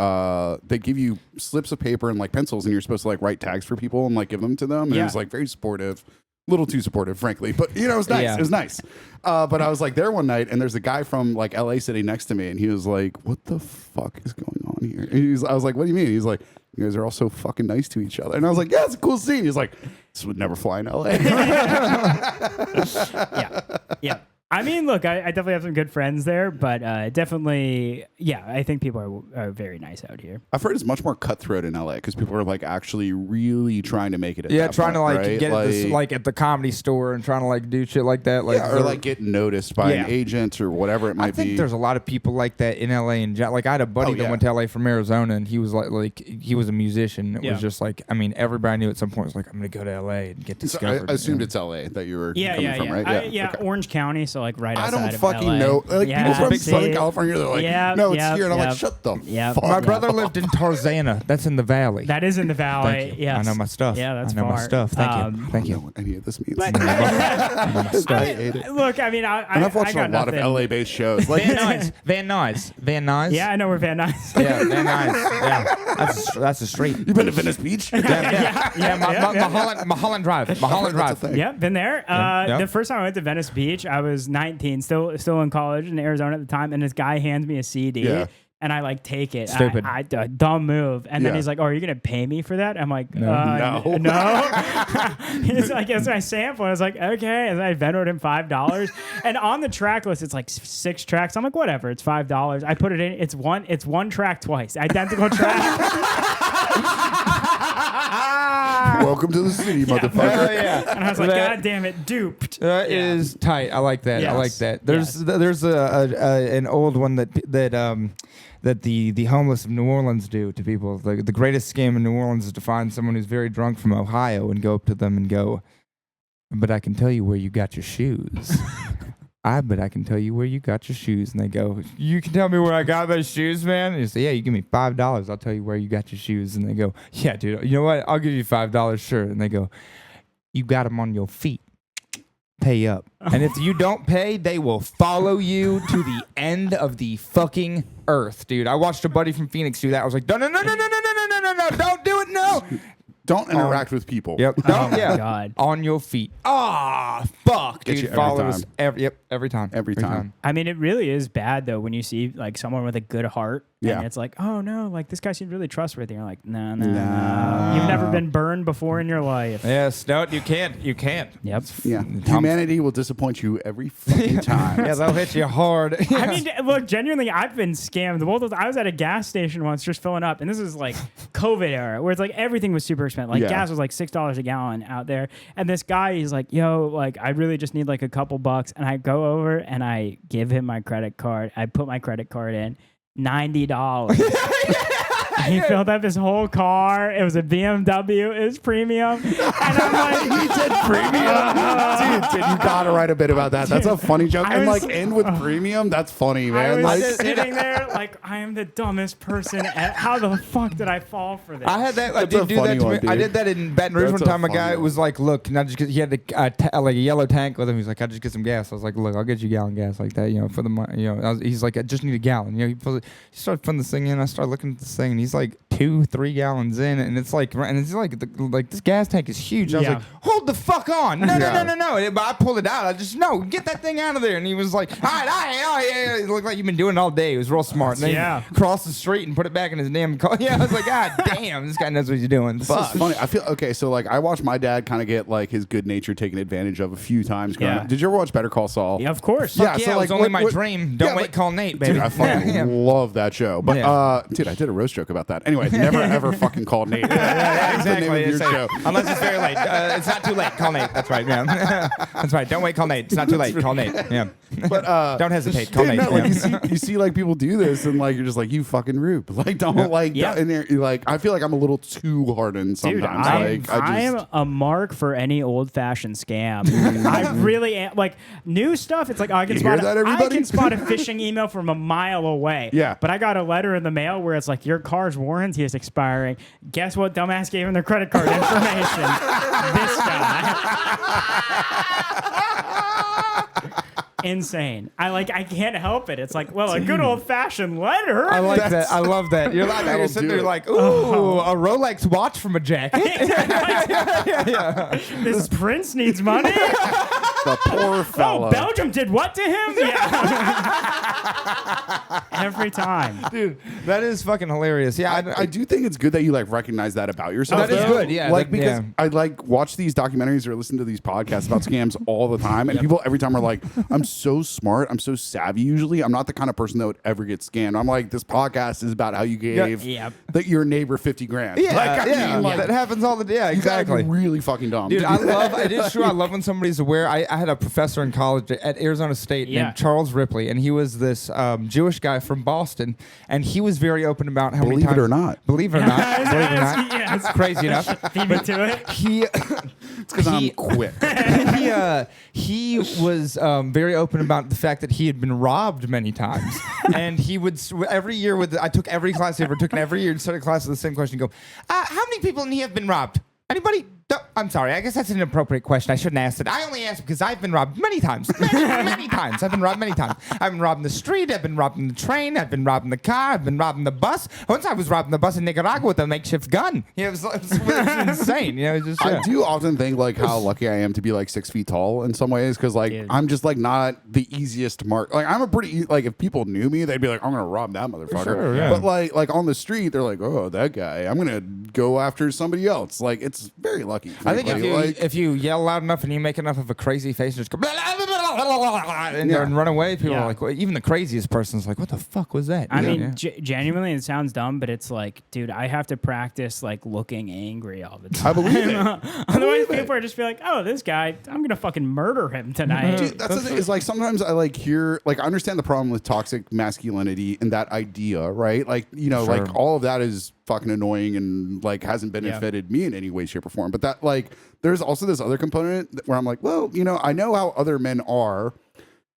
A: they give you slips of paper and like pencils and you're supposed to like write tags for people and like give them to them. And it
C: Yeah.
A: was like very supportive. A little too supportive, frankly, but you know, it was nice.
B: Yeah.
A: It was nice. But I was like there one night and there's a guy from like LA sitting next to me and he was like, what the fuck is going on here? And I was like, what do you mean? He's like, you guys are all so fucking nice to each other. And I was like, yeah, it's a cool scene. He's like, this would never fly in LA.
C: Yeah. I mean, look, I definitely have some good friends there, but definitely, yeah, I think people are very nice out here.
A: I've heard it's much more cutthroat in LA because people are like actually really trying to make it. At
B: Yeah,
A: that
B: trying to
A: point,
B: like
A: right?
B: get at this, like at the comedy store and trying to like do shit like that. Like,
A: yeah, or like get noticed by
B: Yeah.
A: an agent or whatever it might
B: I think
A: be.
B: there's a lot of people like that in LA. And like I had a buddy
A: Oh,
B: that
A: yeah.
B: went to LA from Arizona, and he was like he was a musician. It
C: Yeah.
B: was just like, I mean, everybody knew at some point was like, I'm gonna go to LA and get
A: So
B: discovered.
A: I assumed
B: you know?
A: it's LA that you were
C: Yeah,
A: coming from, right?
C: Okay. Orange County, so like right
A: I
C: outside
A: don't
C: of
A: fucking
C: LA.
A: know. Like
C: Yeah,
A: people from
C: see?
A: Southern California, they're like,
C: Yeah,
A: no, it's
C: yeah,
A: here, and I'm
C: yeah.
A: like, shut the
C: Yeah.
A: fuck.
B: My
A: up.
B: brother lived in Tarzana. That's in the valley.
C: That is in the valley.
B: Thank you.
C: Yes.
B: I know my stuff.
C: Yeah, that's
B: I know my
C: far.
B: stuff. Thank you.
A: I
B: Thank
A: don't know
B: you.
A: what any of this means.
C: But-
B: I know my stuff.
A: I hate it.
C: Look, I mean,
A: And I've watched
C: I
A: a
C: got
A: lot
C: nothing.
A: of LA-based shows. Like,
B: Van Nuys.
C: Yeah, I know where Van Nuys.
B: Yeah, Van Nuys. Yeah, that's a street.
A: you been to Venice Beach?
B: Mulholland Drive. Mulholland
A: That's a
B: Drive.
A: thing.
C: Yep, been there.
B: Yeah.
C: The first time I went to Venice Beach, I was 19, still in college in Arizona at the time, and this guy hands me a CD.
A: Yeah.
C: And I like take it.
B: Stupid.
C: I dumb move. And then
A: Yeah.
C: he's like, "Oh, are you gonna pay me for that?" I'm like,
A: No.
C: no." He's like, "It's my sample." I was like, "Okay." And I Venmoed him $5. And on the track list, it's like 6 tracks. I'm like, "Whatever, it's $5." I put it in. It's one track twice, identical track.
A: Welcome to the city, motherfucker.
C: And I was like, "God damn it, duped."
B: That is tight. I like that. I
C: Yes.
B: like that. There's
C: Yes.
B: there's an old one that the homeless of New Orleans do to people. The greatest scam in New Orleans is to find someone who's very drunk from Ohio and go up to them and go, "But I can tell you where you got your shoes." But I can tell you where you got your shoes. And they go, "You can tell me where I got those shoes, man?" And you say, "Yeah, you give me $5. I'll tell you where you got your shoes." And they go, "Yeah, dude, you know what? I'll give you $5, sure." And they go, "You got them on your feet. Pay up." And if you don't pay, they will follow you to the end of the fucking earth, dude. I watched a buddy from Phoenix do that. I was like, no, don't do it, no.
A: Don't interact with people.
B: Yep.
C: Oh my God.
B: On your feet. Ah, fuck,
A: Get you
B: dude.
A: every
B: Follow
A: time.
B: us every time.
A: Every time.
C: I mean, it really is bad though when you see like someone with a good heart,
A: Yeah.
C: and it's like, "Oh no, like this guy seems really trustworthy." And you're like, no. You've never been burned before in your life.
B: Yes, no, you can't. You can't.
C: Yep.
A: Yeah. Humanity will disappoint you every fucking time.
B: Yeah, they'll hit you hard.
C: I mean, look, genuinely, I've been scammed. I was at a gas station once just filling up, and this is like COVID era, where it's like everything was super expensive. Like
A: Yeah.
C: gas was like $6 a gallon out there. And this guy, he's like, "Yo, like I really just need like a couple bucks." And I go over and I give him my credit card. I put my credit card in, $90. He filled up his whole car. It was a BMW. It was premium. And I'm like,
A: He said premium. Dude, you gotta write a bit about that. That's a funny joke.
C: I
A: And
C: was-
A: like end with premium. That's funny,
C: I
A: man.
C: was
A: Like
C: sitting there like, I am the dumbest person. How the fuck did I fall for this?
B: I had that. I
A: That's a
B: did do that
A: funny
B: to
A: one,
B: me. I
A: dude.
B: did that in Baton Rouge
A: That's
B: one
A: a
B: time. A
A: funny
B: guy
A: one.
B: was like, "Look, can I just get?" He had like a yellow tank with him. He's like, "I just get some gas." I was like, "Look, I'll get you a gallon gas like that, you know, for the money." You know, he's like, "I just need a gallon." You know, he started putting this thing in. I started looking at this thing, and he's like 2-3 gallons in, and it's like this gas tank is huge. I was
C: Yeah.
B: like, "Hold the fuck on! No,
A: Yeah.
B: no!" But I pulled it out. I just get that thing out of there. And he was like, "All right, yeah." It looked like you've been doing it all day. It was real smart. And then
C: Yeah.
B: he crossed the street and put it back in his damn car. Yeah, I was like, "God damn, this guy knows what he's doing."
A: This
B: Fuck.
A: is funny. I feel okay. So like, I watched my dad kind of get like his good nature taken advantage of a few times. Growing
C: Yeah.
A: up. Did you ever watch Better Call Saul?
C: Yeah, of course.
A: Yeah,
B: Yeah,
A: so,
B: it was
A: like,
B: only
A: what-
B: my
A: what-
B: dream. Don't
A: yeah,
B: wait,
A: but-
B: call Nate, baby.
A: Dude, I fucking
B: Yeah.
A: love that show. But
B: Yeah.
A: dude, I did a roast joke about about that. Anyway, never ever fucking call Nate. That's the name of your show.
B: Unless it's very late. It's not too late. Call Nate. That's right. Yeah. That's right. Don't wait. Call Nate. It's not too late. Call Nate. Yeah.
A: But
B: don't hesitate. Call Nate.
A: no, like,
B: Yeah.
A: you see like people do this, and like you're just like, you fucking rube. Like don't and you're like, I feel like I'm a little too hardened sometimes.
C: Dude, I am a mark for any old-fashioned scam. I really am. Like new stuff, it's like I can spot a phishing email from a mile away.
A: Yeah.
C: But I got a letter in the mail where it's like, your car's warranty is expiring. Guess what? Dumbass gave him their credit card information. This guy. Insane. I can't help it. It's like, well, a good old fashioned letter.
B: I like that. I love that. You're like, you're sitting there like, ooh, a Rolex watch from a jacket.
C: This prince needs money.
A: The poor fella.
C: Oh, Belgium did what to him? Yeah. Every time.
B: Dude, that is fucking hilarious. Yeah,
A: I do think it's good that you like recognize that about yourself.
B: That is good. Yeah.
A: Like because I like watch these documentaries or listen to these podcasts about scams all the time, and people every time are like, I'm so smart, I'm so savvy. Usually, I'm not the kind of person that would ever get scammed. I'm like, this podcast is about how you gave your neighbor $50,000.
B: Yeah,
A: like, I mean,
B: that happens all the time. Yeah, exactly.
A: Really fucking dumb,
B: dude. It is true. I love when somebody's aware. I had a professor in college at Arizona State named Charles Ripley, and he was this Jewish guy from Boston, and he was very open about how many times. Believe it or not.
C: Yeah,
B: it's crazy enough.
C: Beat me to it.
A: It's because I'm quick.
B: He was very open about the fact that he had been robbed many times, and he would every year I took every class he ever took, and every year started class with the same question. Go, how many people in here have been robbed? Anybody? No, I'm sorry. I guess that's an inappropriate question. I shouldn't ask it. I only ask because I've been robbed many times. Many times. I've been robbed many times. I've been robbed in the street. I've been robbed in the train. I've been robbed in the car. I've been robbed in the bus. Once I was robbed in the bus in Nicaragua with a makeshift gun. It was insane.
A: I do often think like how lucky I am to be like 6 feet tall in some ways, because like I'm just like not the easiest mark. Like I'm a pretty like if people knew me, they'd be like, I'm gonna rob that motherfucker.
B: Sure, yeah.
A: But like on the street, they're like, oh, that guy. I'm gonna go after somebody else. Like it's very lucky.
B: I think if you yell loud enough and you make enough of a crazy face and just go and run away, people are like, well, even the craziest person's like, what the fuck was that?
C: I mean, genuinely, it sounds dumb, but it's like, dude, I have to practice like looking angry all the time.
A: I believe it.
C: Otherwise, people are just be like, oh, this guy, I'm gonna fucking murder him tonight.
A: Dude, that's the thing. Is like sometimes I like hear like I understand the problem with toxic masculinity and that idea, right? Like like all of that is fucking annoying and like hasn't benefited me in any way, shape, or form. But that like there's also this other component where I'm like, well, I know how other men are.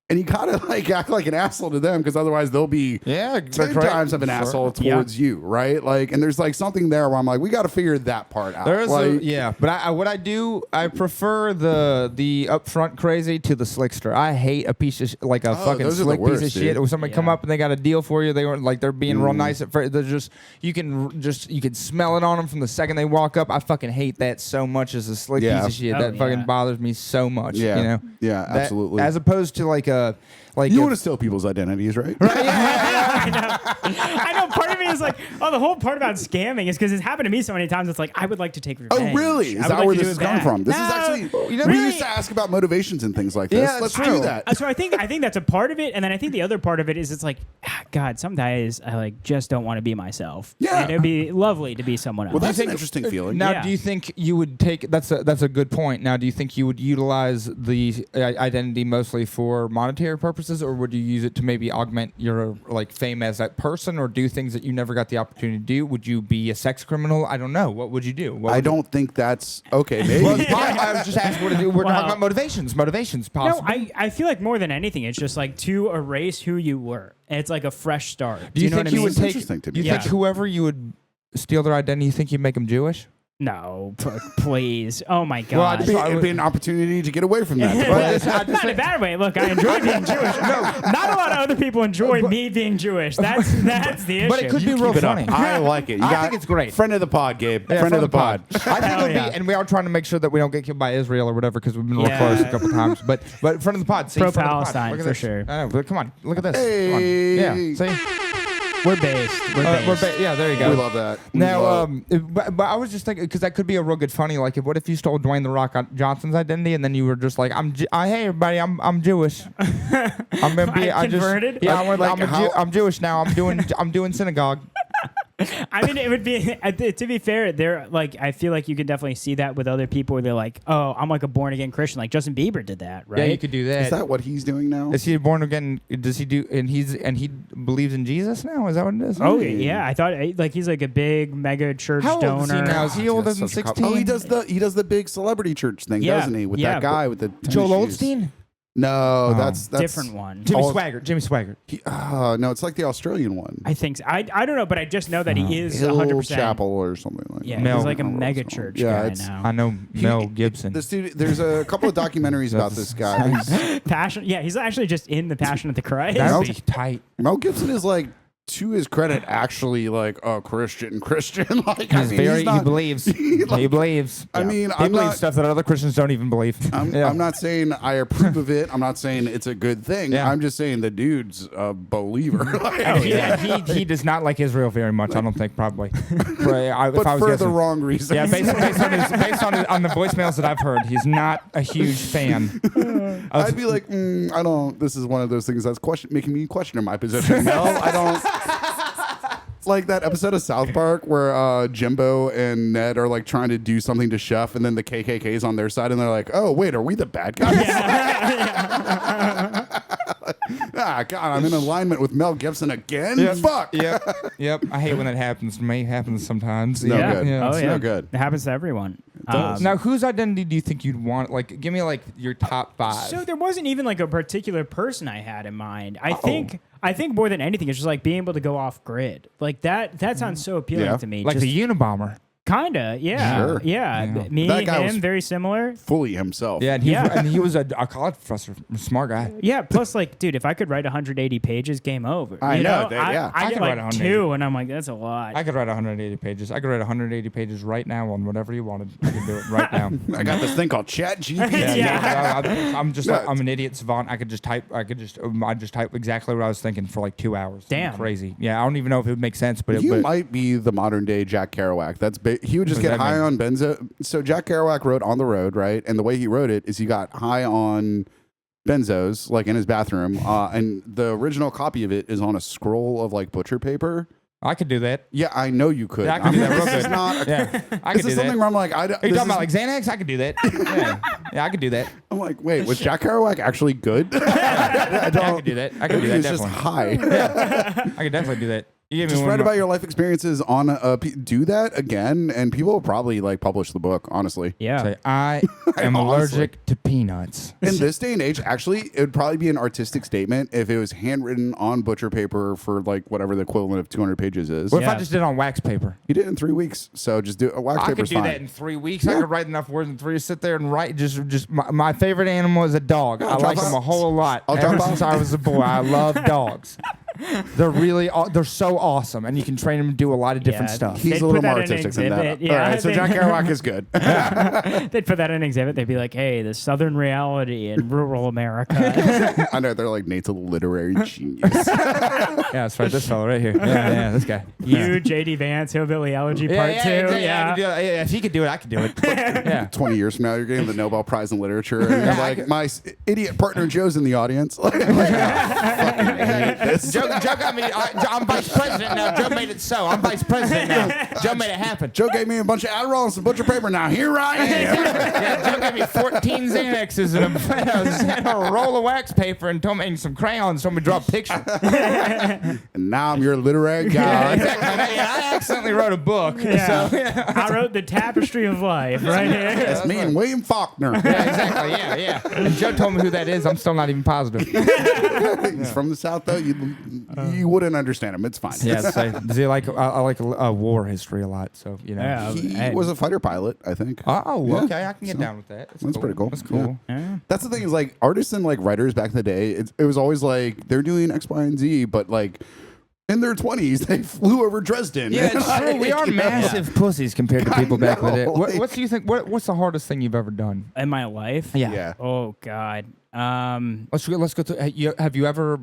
A: And you gotta like act like an asshole to them, because otherwise they'll be 10 times of an asshole towards you, right? Like, and there's like something there where I'm like, we got to figure that part out.
B: There is
A: like,
B: but what I do, I prefer the upfront crazy to the slickster. I hate a piece of like a fucking slick piece of shit. Or somebody come up and they got a deal for you. They weren't like they're being real nice at first. They're just you can smell it on them from the second they walk up. I fucking hate that so much as a slick piece of shit. That fucking bothers me so much.
A: Yeah, absolutely.
B: As opposed to like a
A: you want to steal people's identities, right?
B: Right. Yeah.
C: I know. Part of me is like, the whole part about scamming is because it's happened to me so many times. It's like I would like to take revenge.
A: Oh, really? Is that where this is coming from? This is actually we used to ask about motivations and things like this.
B: Yeah,
A: let's do that.
C: So I think that's a part of it, and then I think the other part of it is it's like, God, some days I like just don't want to be myself.
A: Yeah,
C: and it'd be lovely to be someone else.
A: Well, that's an interesting feeling.
B: Now, do you think you would take that's a good point. Now, do you think you would utilize the identity mostly for monetary purposes, or would you use it to maybe augment your like fame as that person, or do things that you never got the opportunity to do? Would you be a sex criminal? I don't know. What would you do?
A: I don't think that's okay. Maybe.
B: Well, I was just asking what to do. We're talking about motivations. Motivations, possible.
C: No, I feel like more than anything, it's just like to erase who you were. It's like a fresh start.
B: Do you
C: know
B: think
C: what I mean?
B: would take?
A: Interesting to me.
B: Do you think whoever you would steal their identity, you think you'd make them Jewish?
C: No, please. Oh my God.
A: Well, it'd be an opportunity to get away from that.
C: Not in a bad way. Look, I enjoy being Jewish. No, not a lot of other people enjoy me being Jewish. That's the issue.
B: But it could be real funny.
A: I like it.
B: I think it's great.
A: Friend of the pod, Gabe. Friend of the pod.
B: I think it would be, and we are trying to make sure that we don't get killed by Israel or whatever, because we've been real close a couple times. But friend of the pod. See,
C: pro-Palestine for sure.
B: Come on, look at this.
A: Hey.
B: Yeah, see.
C: We're based.
B: Yeah, there you go.
A: We love that.
B: Now, but I was just thinking, because that could be a real good funny. Like, what if you stole Dwayne the Rock Johnson's identity, and then you were just like, hey everybody, I'm Jewish. I'm gonna be.
C: Converted.
B: I'm Jewish now. I'm doing synagogue.
C: I mean, it would be to be fair. They're like, I feel like you can definitely see that with other people where they're like, "Oh, I'm like a born again Christian." Like Justin Bieber did that, right?
B: Yeah, you could do that.
A: Is that what he's doing now?
B: Is he born again? Does he do? And he believes in Jesus now. Is that what it is?
C: Oh yeah, I thought like he's like a big mega church
B: How
C: donor.
B: old is he now? Is he older than 16?
A: Oh, he does the big celebrity church thing,
C: Yeah,
A: doesn't he? With
C: yeah,
A: that guy with the
B: Joel
A: tennis shoes.
B: Osteen?
A: No, that's
C: different one.
B: Jimmy
A: Oh,
B: Swaggart. Jimmy Swaggart.
A: No, it's like the Australian one.
C: I think so. I don't know, but I just know that he is
A: Hill
C: 100%.
A: Chapel or something like
C: Yeah,
A: that.
B: Mel-
C: he's like a
A: I don't know
C: mega
A: what's
C: church
A: going on.
C: guy
A: it's-
C: now.
B: I know Mel Gibson.
A: This dude, there's a couple of documentaries about this guy.
C: Passion. Yeah, he's actually just in the Passion of the Christ.
B: That'd be tight.
A: Mel Gibson is like, to his credit, actually like a Christian. Like,
B: He's very.
A: not,
B: he believes. He believes.
A: I mean,
B: he
A: I'm
B: believes
A: not,
B: stuff that other Christians don't even believe.
A: I'm not saying I approve of it. I'm not saying it's a good thing.
B: Yeah.
A: I'm just saying the dude's a believer.
B: He does not like Israel very much. I don't think probably. If I
A: But
B: was
A: for
B: guessing.
A: the wrong reasons.
B: Yeah, based on the voicemails that I've heard, he's not a huge fan.
A: I'd be like, I don't. This is one of those things that's making me question my position. No, I don't. Like that episode of South Park where Jimbo and Ned are like trying to do something to Chef, and then the KKK's on their side, and they're like, "Oh, wait, are we the bad guys?" God, I'm in alignment with Mel Gibson again.
B: Yep.
A: Fuck.
B: Yep. I hate when that happens to me. It happens sometimes.
A: No
C: Yeah.
A: good.
C: Oh
A: It's
C: yeah.
A: no good.
C: It happens to everyone.
A: does.
B: Now, whose identity do you think you'd want? Like, give me like your top 5.
C: So there wasn't even like a particular person I had in mind. I think more than anything, it's just like being able to go off grid. Like that sounds so appealing
A: Yeah.
C: to me.
B: like
C: just
B: the Unabomber.
C: kinda, yeah,
A: Sure.
C: yeah.
B: Yeah.
C: Me
A: That
C: and
A: guy
C: him,
A: was-
C: very similar.
A: Fully himself.
B: Yeah, and
C: Yeah.
B: he was a college professor, smart guy.
C: Yeah. Plus, like, dude, if I could write 180 pages, game over.
A: I
C: You
A: know,
C: I,
A: yeah.
C: I
B: I
C: get
B: could write
C: like
B: 180.
C: 2, and I'm like, that's a lot.
B: I could write 180 pages. I could write 180 pages right now on whatever you wanted. I could do it right now.
A: I got this thing called Chat GPT.
C: Yeah.
B: I'm an idiot savant. I just type exactly what I was thinking for like 2 hours.
C: Damn.
B: Crazy. Yeah, I don't even know if it would make sense, but
A: You
B: but
A: might be the modern day Jack Kerouac. He would just
B: What
A: get
B: does that
A: high
B: mean?
A: on benzo. So Jack Kerouac wrote On the Road, right? And the way he wrote it is he got high on benzos, like in his bathroom. And the original copy of it is on a scroll of like butcher paper.
B: I could do that.
A: Yeah, I know you could.
B: Yeah, I could do that real
A: This is
B: good.
A: not.
B: Yeah, I
A: Is
B: could do
A: this something
B: that.
A: where I'm like,
B: Are you talking about like Xanax? I could do that. Yeah, I could do that.
A: I'm like, wait, was Jack Kerouac actually good? I
B: Yeah, I
A: don't.
B: could do that. I could do
A: He
B: that
A: was just
B: definitely.
A: high.
B: I could definitely do that. You gave me
A: Just
B: one
A: write
B: of my-
A: about your life experiences on do that again, and people will probably like publish the book. Honestly,
C: yeah.
B: Say, I am
A: Honestly.
B: allergic to peanuts.
A: in this day and age, actually, it would probably be an artistic statement if it was handwritten on butcher paper for like whatever the equivalent of 200 pages is.
B: What if I
C: Yeah.
B: just did it on wax paper?
A: You did it in 3 weeks, so just do it. Wax
B: I could
A: paper's
B: do
A: fine.
B: that in 3 weeks. I could write enough words in 3 to sit there and write. Just my favorite animal is a dog. I
A: drop
B: like
A: off-
B: them a whole lot.
A: I'll
B: Ever
A: drop off-
B: since I was a boy, I love dogs. They're so awesome, and you can train them to do a lot of different
C: Yeah.
B: stuff.
A: He's
C: They'd
A: a little
C: put
A: more
C: that in
A: artistic than that.
C: exhibit, yeah.
A: All right, so Jack Kerouac is good.
C: They'd put that in an exhibit. They'd be like, hey, the Southern reality in rural America.
A: I know they're like Nate's a literary genius.
B: Yeah, that's right. This fella right here. Yeah, this guy.
C: You, J.D. Vance, Hillbilly Elegy Part 2.
B: exactly.
C: Yeah.
B: I could do it. Yeah, if he could do it, I could do it. Yeah.
A: 20 years from now, you're getting the Nobel Prize in Literature, and you're like, my idiot partner Joe's in the audience. Like, I'm like, fucking hate this.
B: Joe got me. I'm vice president now. Joe made it so. I'm vice president now. Joe made it happen.
A: Joe gave me a bunch of Adderall and some butcher paper. Now here I am.
B: Yeah, Joe gave me 14 Xanaxes and a roll of wax paper and told me and some crayons, told me to draw a picture.
A: And now I'm your literary
B: Yeah,
A: guy.
B: exactly. Yeah, I accidentally wrote a book.
C: Yeah.
B: So, yeah.
C: I wrote The Tapestry of Life right here.
A: It's me and William Faulkner.
B: Yeah, exactly. Yeah. And Joe told me who that is. I'm still not even positive.
A: He's from the South, though. You wouldn't understand him. It's fine.
B: Yeah, so, does he like? I like war history a lot. So you know.
C: Yeah.
A: He was a fighter pilot, I think.
B: Oh,
A: Yeah.
B: okay. I can get down with that.
A: That's pretty cool.
B: That's cool.
C: Yeah.
A: That's the thing is like artists and like writers back in the day, it was always like they're doing X, Y, and Z, but like in their 20s, they flew over Dresden.
B: Yeah, it's true. We are massive pussies compared to people back in the day.
A: know,
B: What,
A: like-
B: what do you think? What's the hardest thing you've ever done?
C: In my life?
A: Yeah.
C: Oh, God.
B: Let's go to. Have you ever?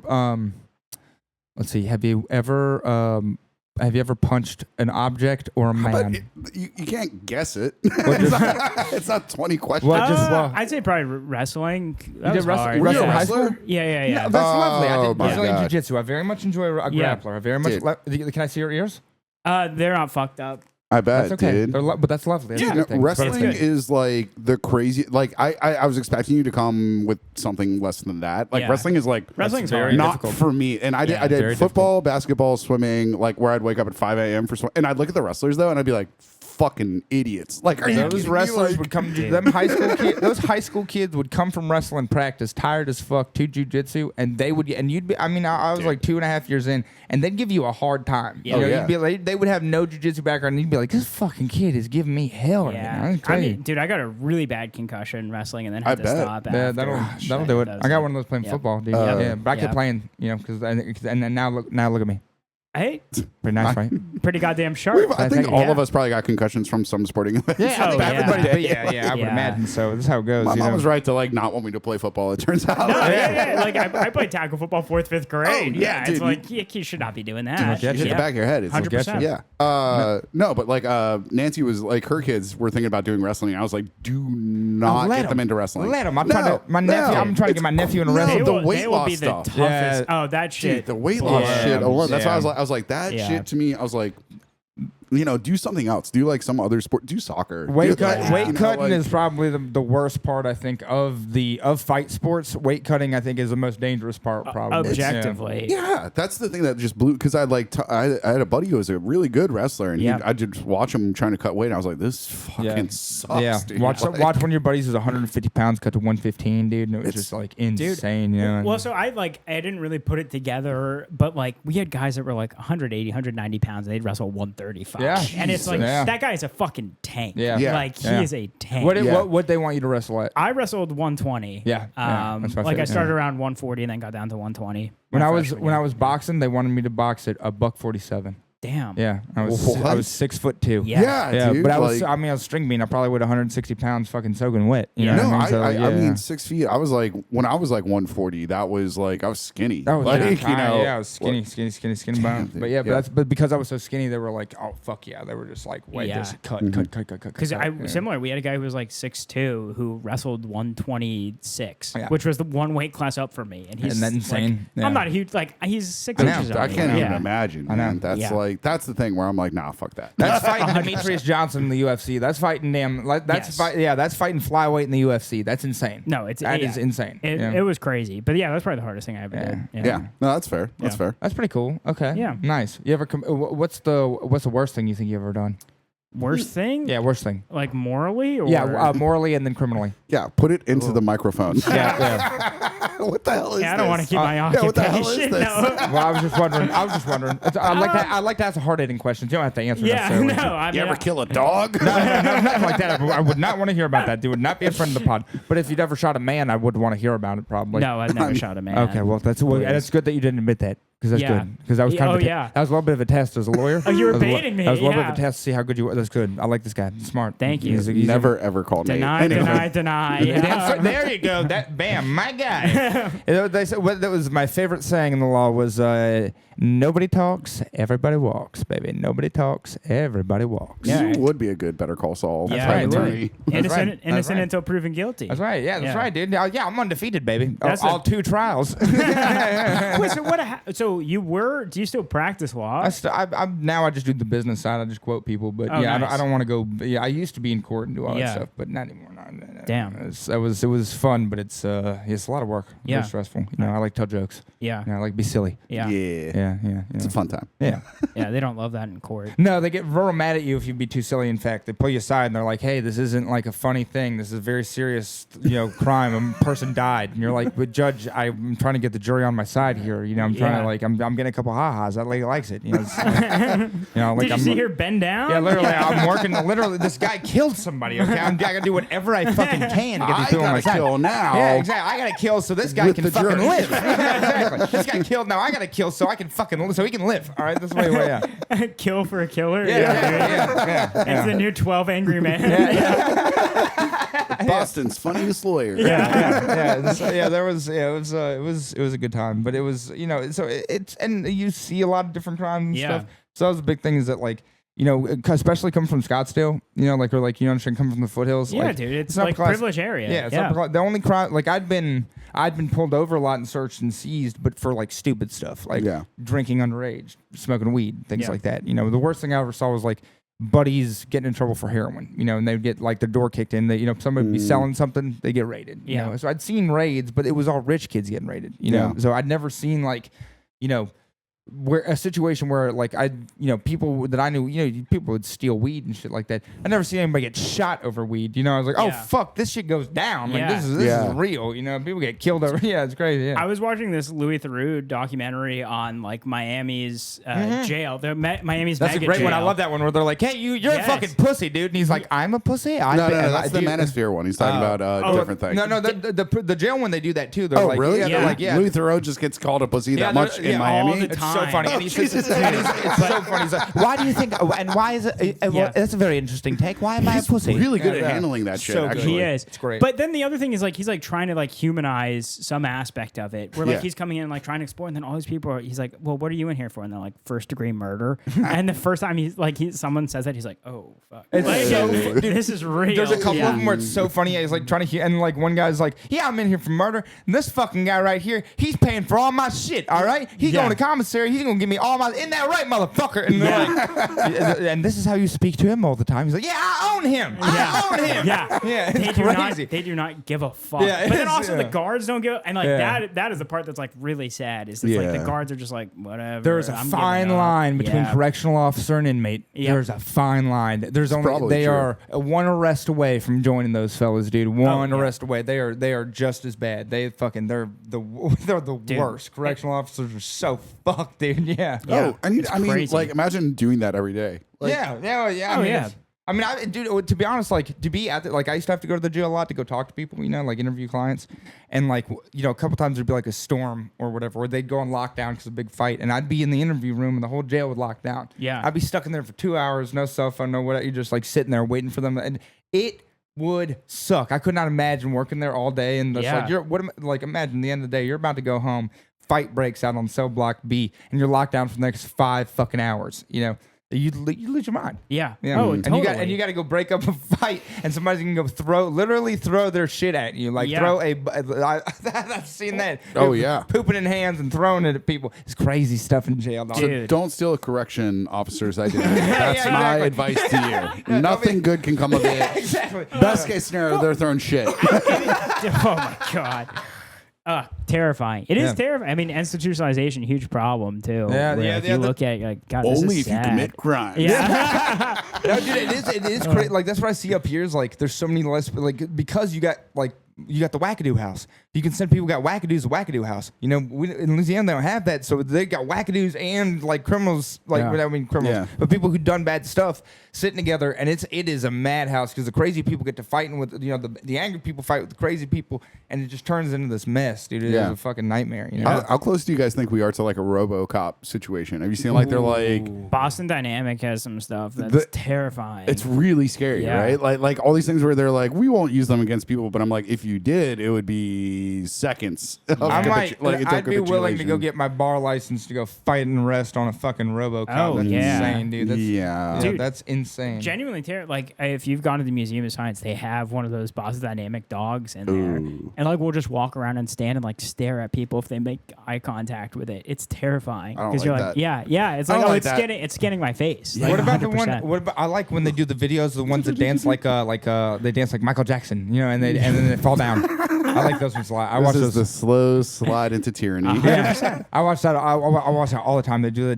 B: Let's see. Have you ever punched an object or a
A: But
B: man?
A: you can't guess it.
B: just-
A: It's not 20 questions.
B: What, just well-
C: I'd say probably wrestling. That
B: did
C: was
B: wrestle-
C: hard.
B: were you
A: a
B: in high
A: wrestler?
B: school?
C: Yeah.
B: That's lovely. I
A: Oh,
B: did
A: my
B: Brazilian
A: God.
B: jiu-jitsu. I very much enjoy a
C: Yeah.
B: grappler. I very much.
A: Dude.
B: Can I see your ears?
C: They're not fucked up.
A: I bet,
B: That's okay.
A: dude.
B: But that's lovely. That's
A: Dude,
B: a good thing.
A: wrestling
C: good.
A: is like the crazy. Like I was expecting you to come with something less than that. Like
C: Yeah.
A: wrestling is like
C: Wrestling's
B: very
C: hard.
A: not
B: difficult.
A: for me. And I
B: Yeah,
A: did
B: very
A: football, basketball, swimming. Like where I'd wake up at 5 a.m. for swim, and I'd look at the wrestlers though, and I'd be like, fucking idiots. Like, are you
B: Those
A: kidding me?
B: wrestlers
A: Like,
B: would come. Them high school kids. Those high school kids would come from wrestling practice, tired as fuck, to jujitsu, and they would. And you'd be. I mean, I was like 2.5 years in, and they'd give you a hard time.
C: Yeah.
B: You know,
A: Oh, yeah.
B: you'd be like, they would have no jujitsu background, and you'd be like, this fucking kid is giving me hell. Right now.
C: Yeah,
B: I tell you.
C: dude, I got a really bad concussion wrestling and then
A: I
C: had to
A: bet.
C: stop.
B: Yeah,
C: after.
B: that'll do it. I got one of those playing
C: yeah.
B: football, dude.
C: Yeah.
B: yeah, but I kept
C: Yeah.
B: playing, you know, because and then now look at me,
C: Hey,
B: pretty nice, right?
C: pretty goddamn sharp.
A: I think
B: Thank
A: all
B: you.
A: of us probably got concussions from some sporting events.
B: Yeah,
C: Oh,
B: back
C: yeah.
B: everybody. But yeah, I would
C: Yeah.
B: imagine. So this is how it goes.
A: My
B: you
A: mom
B: know?
A: was right to like not want me to play football. It turns out.
C: No, yeah. Like I played tackle football 4th, 5th grade.
A: Oh, yeah,
C: it's
A: dude,
C: like you should not be doing that.
B: Dude,
A: You hit the
C: Yeah.
A: back of your head. It's
C: 100%.
A: Yeah. No, but like Nancy was like her kids were thinking about doing wrestling. I was like, do not
B: let
A: get them into wrestling.
B: Let them. I'm
A: No,
B: trying to. My nephew.
A: no.
B: I'm trying to get my nephew into
A: no,
B: wrestling.
A: the
C: will,
A: weight
C: they will
A: loss
C: be the
A: stuff.
C: toughest.
B: Yeah.
C: Oh, that shit.
A: Dude, the weight loss
B: Yeah.
A: shit. Oh, that's why
B: Yeah.
A: I was like that
C: Yeah.
A: shit to me. I was like, you know, do something else. Do like some other sport. Do soccer.
B: Weight,
A: Do,
B: cut,
A: like,
B: weight
A: you know,
B: cutting
A: like-
B: is probably the worst part. I think of fight sports. Weight cutting, I think, is the most dangerous part. Probably
C: Objectively.
A: Yeah, that's the thing that just blew because I like I had a buddy who was a really good wrestler and
C: Yeah.
A: I just watch him trying to cut weight. And I was like, this fucking
B: Yeah.
A: sucks.
B: Yeah,
A: dude.
B: watch
A: Like,
B: one of your buddies who's 150 pounds cut to 115, dude, and it was just like insane. You know?
C: Well, so I didn't really put it together, but like we had guys that were like 180, 190 pounds, and they'd wrestle 135.
B: Yeah.
C: And it's like
B: Yeah.
C: that guy is a fucking tank.
B: Yeah.
A: Yeah.
C: Like he
B: Yeah.
C: is a tank.
B: What they want you to wrestle at?
C: I wrestled 120.
B: Yeah, yeah, that's my
C: Like I
B: favorite,
C: started
B: yeah.
C: around 140 and then got down to 120.
B: When
C: my
B: I was
C: freshman
B: when I
C: year.
B: was boxing, they wanted me to box at a $147.
C: Damn.
B: Yeah, I was
A: What?
B: 6'2".
C: Yeah.
A: Yeah, dude.
B: but I was
A: like,
B: I was string bean. I probably would 160 pounds, fucking soaking wet. You
C: Yeah.
B: know
A: no,
B: what I mean? So,
A: I
B: yeah.
A: mean 6 feet. I was like when I was like 140. That was like I was skinny.
B: That was
A: like
B: yeah, I was skinny bone.
A: dude.
B: But yeah,
A: Yeah.
B: but because I was so skinny, they were like, oh fuck yeah, they were just like, wait,
C: Yeah.
B: this cut.
C: Because
B: Yeah.
C: similar, we had a guy who was like 6'2" who wrestled 126,
B: Yeah.
C: which was the one weight class up for me. And he's
B: Isn't that insane?
C: Like,
B: Yeah.
C: I'm not a huge like he's 6
B: I know.
C: inches.
A: I
C: over me.
A: can't even
C: Yeah.
A: imagine.
B: I know.
A: Man. That's
C: Yeah.
A: like that's the thing where I'm like, nah, fuck that.
B: That's fighting Demetrius Johnson in the UFC. That's fighting damn. That's
C: Yes.
B: That's fighting flyweight in the UFC. That's insane.
C: No,
B: That is insane.
C: It was crazy, but yeah, that's probably the hardest thing I ever did.
A: Yeah, no, that's fair. That's
C: Yeah.
A: fair.
B: That's pretty cool. Okay.
C: Yeah.
B: Nice. You ever? What's the worst thing you think you ever done?
C: Worst thing?
B: Yeah, worst thing.
C: Like morally or
B: Yeah, morally and then criminally.
A: Yeah, put it into the microphone.
B: Yeah.
A: What the hell is
C: Yeah, I don't want to
A: this?
C: keep my
A: yeah, what the hell is
C: occupation.
A: this?
C: No.
B: Well, I was just wondering. I'd like to ask hard-hitting questions. You don't have to answer
C: Yeah,
B: necessarily.
C: no. I
A: You
C: mean,
A: ever kill a dog?
B: No, nothing like that. I would not want to hear about that. Dude would not be a friend of the pod. But if you'd ever shot a man, I would want to hear about it probably.
C: no, I've never shot a man.
B: Okay, well that's good that you didn't admit that because that's
C: Yeah.
B: good. Because that was kind of that was a little bit of a test as a lawyer.
C: Oh, you were
B: That was a
C: baiting me,
B: That was a little bit
C: yeah.
B: of a test to see how good you were. That's good. I like this guy. He's smart.
C: Thank you.
B: He's
A: Never ever called me.
C: Deny.
B: Damn,
C: Yeah.
B: there you go. That bam, my guy. They said that was my favorite saying in the law was nobody talks, everybody walks, baby. Nobody talks, everybody walks.
C: Yeah.
A: You would be a good Better Call Saul.
C: Yeah,
B: right,
A: attorney.
C: Innocent,
B: right.
C: innocent
B: right.
C: until proven guilty.
B: That's right. Yeah, that's
C: Yeah.
B: right, dude. Yeah, I'm undefeated, baby.
C: That's
B: all
C: a-
B: 2 trials.
C: Wait, so you were? Do you still practice law?
B: Now I just do the business side. I just quote people, but
C: Oh,
B: yeah,
C: nice.
B: I don't want to go. Yeah, I used to be in court and do all
C: Yeah.
B: that stuff, but not anymore. No.
C: Damn.
B: It was fun, but it's a lot of work.
C: Yeah.
B: Very stressful. You know, I like to tell jokes.
C: Yeah.
B: You know, I like to be silly.
C: Yeah.
A: Yeah.
B: Yeah.
A: It's a fun time.
B: Yeah.
C: Yeah, they don't love that in court.
B: No, they get real mad at you if you be too silly. In fact, they pull you aside and they're like, "Hey, this isn't like a funny thing. This is a very serious, crime. A person died." And you're like, "But judge, I'm trying to get the jury on my side here. You know, I'm trying to I'm getting a couple ha-has. That lady likes it. You know, it's like,
C: Did you see her bend down?
B: Yeah, literally, I'm working. Literally, this guy killed somebody. Okay, I gotta do whatever I fucking can to get these
A: I
B: people on my
A: gotta
B: side.
A: kill now.
B: Yeah, exactly. I gotta kill so this guy
A: With
B: can
A: the
B: fucking
A: jury.
B: live. Exactly. This guy killed. Now I gotta kill so I can fucking live, so he can live. All right, that's the way. Yeah.
C: Kill for a killer.
B: Yeah.
C: It's the new 12 Angry Men.
A: Boston's funniest lawyer.
B: There was, it was a good time, but it was, so it's and you see a lot of different crimes and
C: Yeah.
B: stuff. So that was the big thing is that like You know, especially coming from Scottsdale, you know, like, or like, you understand, coming from the foothills.
C: Yeah,
B: like,
C: dude, it's
B: upper
C: like
B: class.
C: privileged area.
B: Yeah, it's upper class. The only crime, like, I'd been pulled over a lot and searched and seized, but for like stupid stuff, like drinking underage, smoking weed, things like that. You know, the worst thing I ever saw was like buddies getting in trouble for heroin, you know, and they'd get like the door kicked in. They, you know, somebody would be selling something, they get raided. You know? So I'd seen raids, but it was all rich kids getting raided, you know. So I'd never seen like, you know, where a situation where like people that I knew, you know, people would steal weed and shit like that. I never seen anybody get shot over weed. You know, I was like, oh fuck, this shit goes down. Like this is real. You know, people get killed over. Yeah, it's crazy. Yeah.
C: I was watching this Louis Theroux documentary on like Miami's jail. Miami's
B: that's
C: mega
B: a great
C: jail.
B: one. I love that one where they're like, hey, you're a fucking pussy, dude. And he's like, I'm a pussy.
A: No, that's the Manosphere one. He's talking about different things.
B: No, the jail one, they do that too. They're like,
A: really?
B: They're like,
A: Louis Theroux just gets called a pussy that much in Miami.
C: All the
B: It's
C: time.
B: so funny. And he says, it's so funny. He's like, why do you think? And why is it? Well, that's a very interesting take. Why am I a pussy?
A: Really good at handling that shit.
B: So good.
A: Actually,
C: He is.
B: It's great.
C: But then the other thing is like he's like trying to like humanize some aspect of it. Where like he's coming in and like trying to explore, and then all these people are. He's like, well, what are you in here for? And they're like, 1st-degree murder. And the first time he's like, someone says that, he's like, oh fuck.
B: It's
C: like,
B: so
C: dude, this is real.
B: There's a couple of them where it's so funny. He's like trying to, and like one guy's like, yeah, I'm in here for murder. And this fucking guy right here, he's paying for all my shit. All right, he's going to commissary. He's gonna give me all my. Isn't that right, motherfucker? And they're like, and this is how you speak to him all the time. He's like, yeah, I own him. I own him.
C: Yeah.
B: It's crazy.
C: They do not give a fuck.
B: Yeah,
C: but then also the guards don't give. And like that is the part that's like really sad. Is like the guards are just like whatever.
B: There's a fine line between correctional officer and inmate. There's a fine line. There's only they are one arrest away from joining those fellas, dude. One arrest away. They are just as bad. They're the worst. Correctional officers are so fucked, dude. Yeah.
A: Oh, I mean, like imagine doing that every day. Like,
B: yeah. I mean, dude, to be honest, like to be at the, like I used to have to go to the jail a lot to go talk to people, you know, like interview clients, and like you know, a couple times there'd be like a storm or whatever, or they'd go on lockdown because of a big fight, and I'd be in the interview room and the whole jail would lock down. Yeah, I'd be stuck in there for 2 hours, no cell phone, no whatever. You're just like sitting there waiting for them, and it would suck. I could not imagine working there all day, and like like imagine the end of the day, you're about to go home, fight breaks out on cell block B, and you're locked down for the next 5 fucking hours, you know. You lose your mind.
C: Yeah.
B: Oh, totally. And you got to go break up a fight, and somebody's gonna go literally throw their shit at you, like throw I've seen that.
A: Oh yeah,
B: pooping in hands and throwing it at people. It's crazy stuff in jail. Dog.
A: So don't steal a correction officer's identity. That's my advice to you. Nothing good can come of it.
B: Exactly.
A: Best case scenario, they're throwing shit.
C: Oh my god. Terrifying. It is terrifying. I mean, institutionalization, huge problem too. If you look at it, you're like, God, this
A: only
C: is
A: if you
C: sad.
A: commit crimes.
B: Yeah. No, dude, it is crazy. Like that's what I see up here is like there's so many less like because you got the wackadoo house. You can send people who got wackadoos to wackadoo house. You know, in Louisiana they don't have that, so they got wackadoos and like criminals, criminals, but people who done bad stuff sitting together, and it is a madhouse because the crazy people get to fighting with the angry people fight with the crazy people, and it just turns into this mess, dude. It is a fucking nightmare. You know?
A: How close do you guys think we are to like a RoboCop situation? Have you seen like they're like
C: Boston Dynamic has some stuff that's terrifying.
A: It's really scary, right? Like all these things where they're like, we won't use them against people, but I'm like, if you did, it would be seconds.
B: I'd be willing to go get my bar license to go fight and arrest on a fucking RoboCop.
C: Oh,
B: that's insane, dude.
A: Dude,
B: that's insane.
C: Genuinely terrible. Like if you've gone to the Museum of Science, they have one of those Boston Dynamic dogs in there, and like we'll just walk around and stand and like stare at people if they make eye contact with it. It's terrifying because you're like, it's like it's scanning my face.
B: Yeah.
C: Like,
B: what about
C: 100%.
B: the one? What about I like when they do the videos, the ones that dance like they dance like Michael Jackson, you know, and then they fall down. I like those ones a lot. I watch those.
A: The slow slide into tyranny.
B: I watch that. I watch that all the time. They do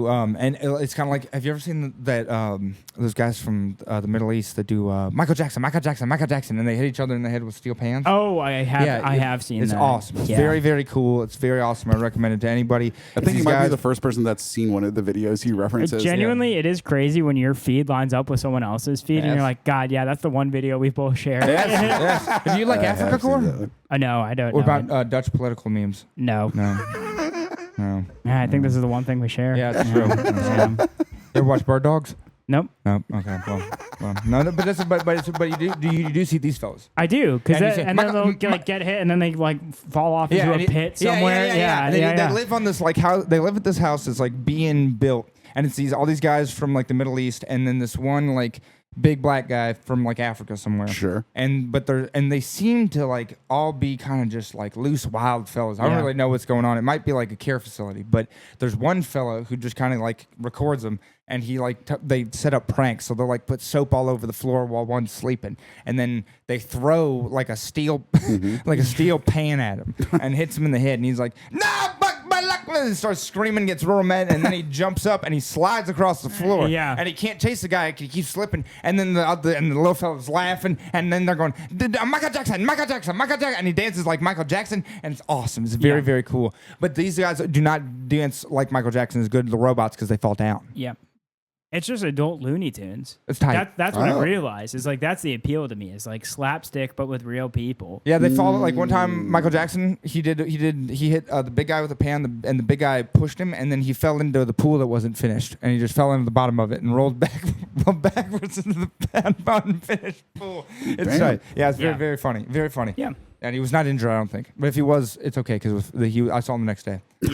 B: and it's kind of like. Have you ever seen that? Those guys from the Middle East that do Michael Jackson, and they hit each other in the head with steel pans.
C: Oh, I have. Yeah, I have seen.
B: It's
C: that.
B: awesome. It's very, very cool. It's very awesome. I recommend it to anybody.
A: I think you might be the first person that's seen one of the videos he references.
C: Genuinely, it is crazy when your feed lines up with someone else's feed, and you're like, God, that's the one video we both share.
B: Yes. Do you like Africa Core?
C: No, I don't.
B: What about Dutch political memes?
C: No.
B: No.
C: I think this is the one thing we share.
B: Yeah, it's true. You ever watch Bird Dogs?
C: Nope.
B: Nope. Okay. Well, no. But you do see these fellas.
C: I do, and then they'll get hit, and then they like fall off into a pit somewhere.
B: Yeah. They live on this like house. They live at this house that's like being built. and it's all these guys from like the Middle East, and then this one like big black guy from like Africa somewhere.
A: Sure.
B: But they seem to like all be kind of just like loose, wild fellas. I don't
C: Yeah.
B: really know what's going on. It might be like a care facility, but there's one fella who just kind of like records them, and he like they set up pranks. So they'll like put soap all over the floor while one's sleeping, and then they throw like a steel like a steel pan at him and hits him in the head, and he's like, "No, but my luck!" And starts screaming, gets real mad, and then he jumps up and he slides across the floor.
C: Yeah.
B: And he can't chase the guy; he keeps slipping, and then the little fella's laughing, and then they're going, Michael Jackson, Michael Jackson, Michael Jackson, and he dances like Michael Jackson, and it's awesome. It's very, very cool. But these guys do not dance like Michael Jackson is good to the robots because they fall down.
C: Yeah. It's just adult Looney Tunes.
B: It's tight.
C: That's what I realized. Is like that's the appeal to me. It's like slapstick, but with real people.
B: Yeah, they fall like one time. Michael Jackson, he hit the big guy with a pan, and the big guy pushed him, and then he fell into the pool that wasn't finished, and he just fell into the bottom of it and rolled backwards into the bottom finished pool. It's tight. Yeah, it's very, very funny. Very funny.
C: Yeah.
B: And he was not injured, I don't think. But if he was, it's okay because I saw him the next day.
C: Yeah.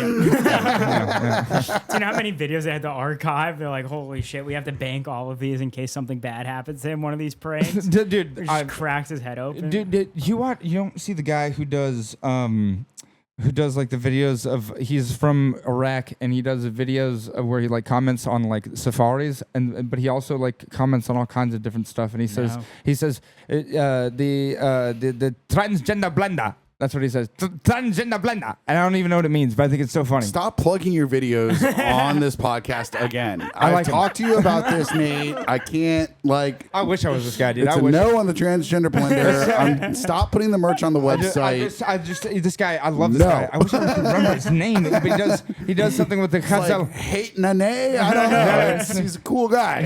C: Do you know how many videos they had to archive? They're like, holy shit, we have to bank all of these in case something bad happens to him. One of these pranks.
B: Dude,
C: He just cracks his head open.
B: Dude, you don't see the guy who does like the videos of, he's from Iraq, and he does the videos of where he like comments on like safaris, but he also like comments on all kinds of different stuff, and he says the transgender blender. That's what he says. Transgender blender. And I don't even know what it means, but I think it's so funny.
A: Stop plugging your videos on this podcast again. I
B: like
A: talked to you about this, Nate. I can't
B: I wish I was this guy, dude.
A: It's a no on the transgender blender. Stop putting the merch on the website.
B: I just this guy. I love this guy. I wish I could remember his name, but he does something with the
A: It's like hate Nane. I don't know. He's a cool guy.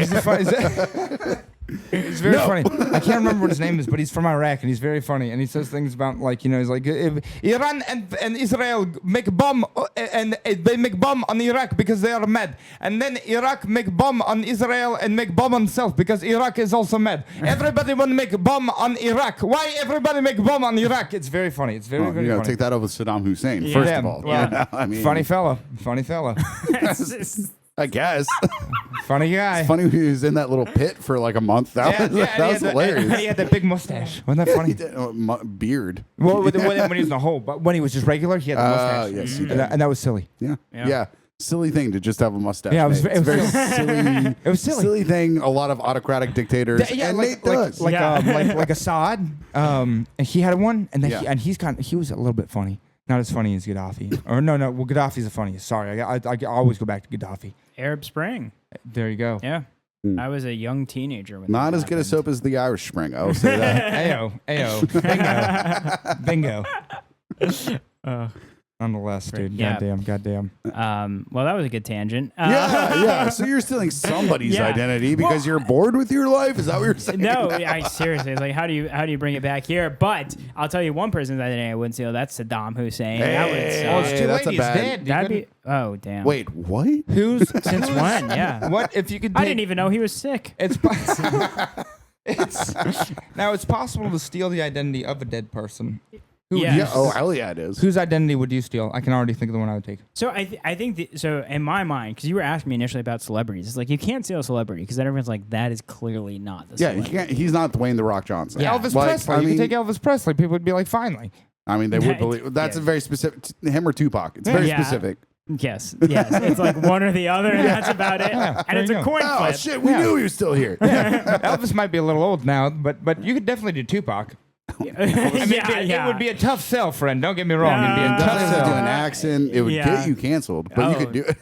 B: It's very funny. I can't remember what his name is, but he's from Iraq, and he's very funny. And he says things about like, he's like, Iran and Israel make bomb, and they make bomb on Iraq because they are mad. And then Iraq make bomb on Israel and make bomb on self because Iraq is also mad. Everybody want to make bomb on Iraq. Why everybody make bomb on Iraq? It's very funny. It's very, very funny.
A: Take that over with Saddam Hussein, first of all.
B: Well,
A: I mean,
B: funny fella.
A: I guess.
B: Funny guy.
A: It's funny he was in that little pit for like a month. That was hilarious.
B: He had that big mustache. Wasn't that funny?
A: Beard.
B: Well, when he was in the hole, but when he was just regular, he had the mustache.
A: Yes, he did.
B: And that was silly.
A: Yeah. Silly thing to just have a mustache.
B: Yeah, it was
A: very silly.
B: It was silly.
A: Silly thing. A lot of autocratic dictators. And Nate does.
B: Like Assad. And he had one, and then he was a little bit funny. Not as funny as Gaddafi. Or no. Well, Gaddafi's the funniest. Sorry, I always go back to Gaddafi.
C: Arab Spring.
B: There you go.
C: Yeah. I was a young teenager when
A: Not
C: that
A: as good a
C: happened.
A: soap as the Irish Spring. I will say that.
B: Ayo. Bingo. Nonetheless, dude.
C: Yeah.
B: Goddamn.
C: Well, that was a good tangent.
A: Yeah. So you're stealing somebody's
C: Yeah.
A: identity because you're bored with your life? Is that what you're saying?
C: No, I seriously. It's like, how do you bring it back here? But I'll tell you one person's identity I wouldn't steal. That's Saddam Hussein. That would
A: Hey,
C: suck.
B: Well, it's too
A: that's
B: late.
A: a
B: He's
A: bad-
B: dead.
C: That'd be. Oh damn.
A: Wait, what?
B: Who's
C: Since when? Yeah.
B: What if you could?
C: I didn't even know he was sick.
B: It's now it's possible to steal the identity of a dead person.
C: Yeah.
A: Yeah. Oh, hell yeah, it is.
B: Whose identity would you steal? I can already think of the one I would take.
C: So I think so in my mind, because you were asking me initially about celebrities, it's like you can't steal a celebrity because then everyone's like, that is clearly not the
A: Yeah,
C: celebrity.
A: you can't. He's not Dwayne the Rock Johnson.
C: Yeah.
B: Elvis
A: Like,
B: Presley.
A: I
B: You
A: mean-
B: could take Elvis Presley. People would be like, finally.
A: I mean, they would believe. That's a very specific. Him or Tupac. It's very
C: Yeah.
A: specific.
C: Yes. It's like one or the other, and that's about it. And
B: there
C: it's
B: you
C: a
B: go.
C: coin
A: Oh
C: flip.
A: shit! We knew he was still here.
B: Elvis might be a little old now, but you could definitely do Tupac. It would be a tough sell, friend. Don't get me wrong. It'd be a
C: No.
B: tough
A: Definitely
B: sell.
A: do an accent. It would
C: Yeah.
A: get you canceled, but you
C: Oh.
A: could do it.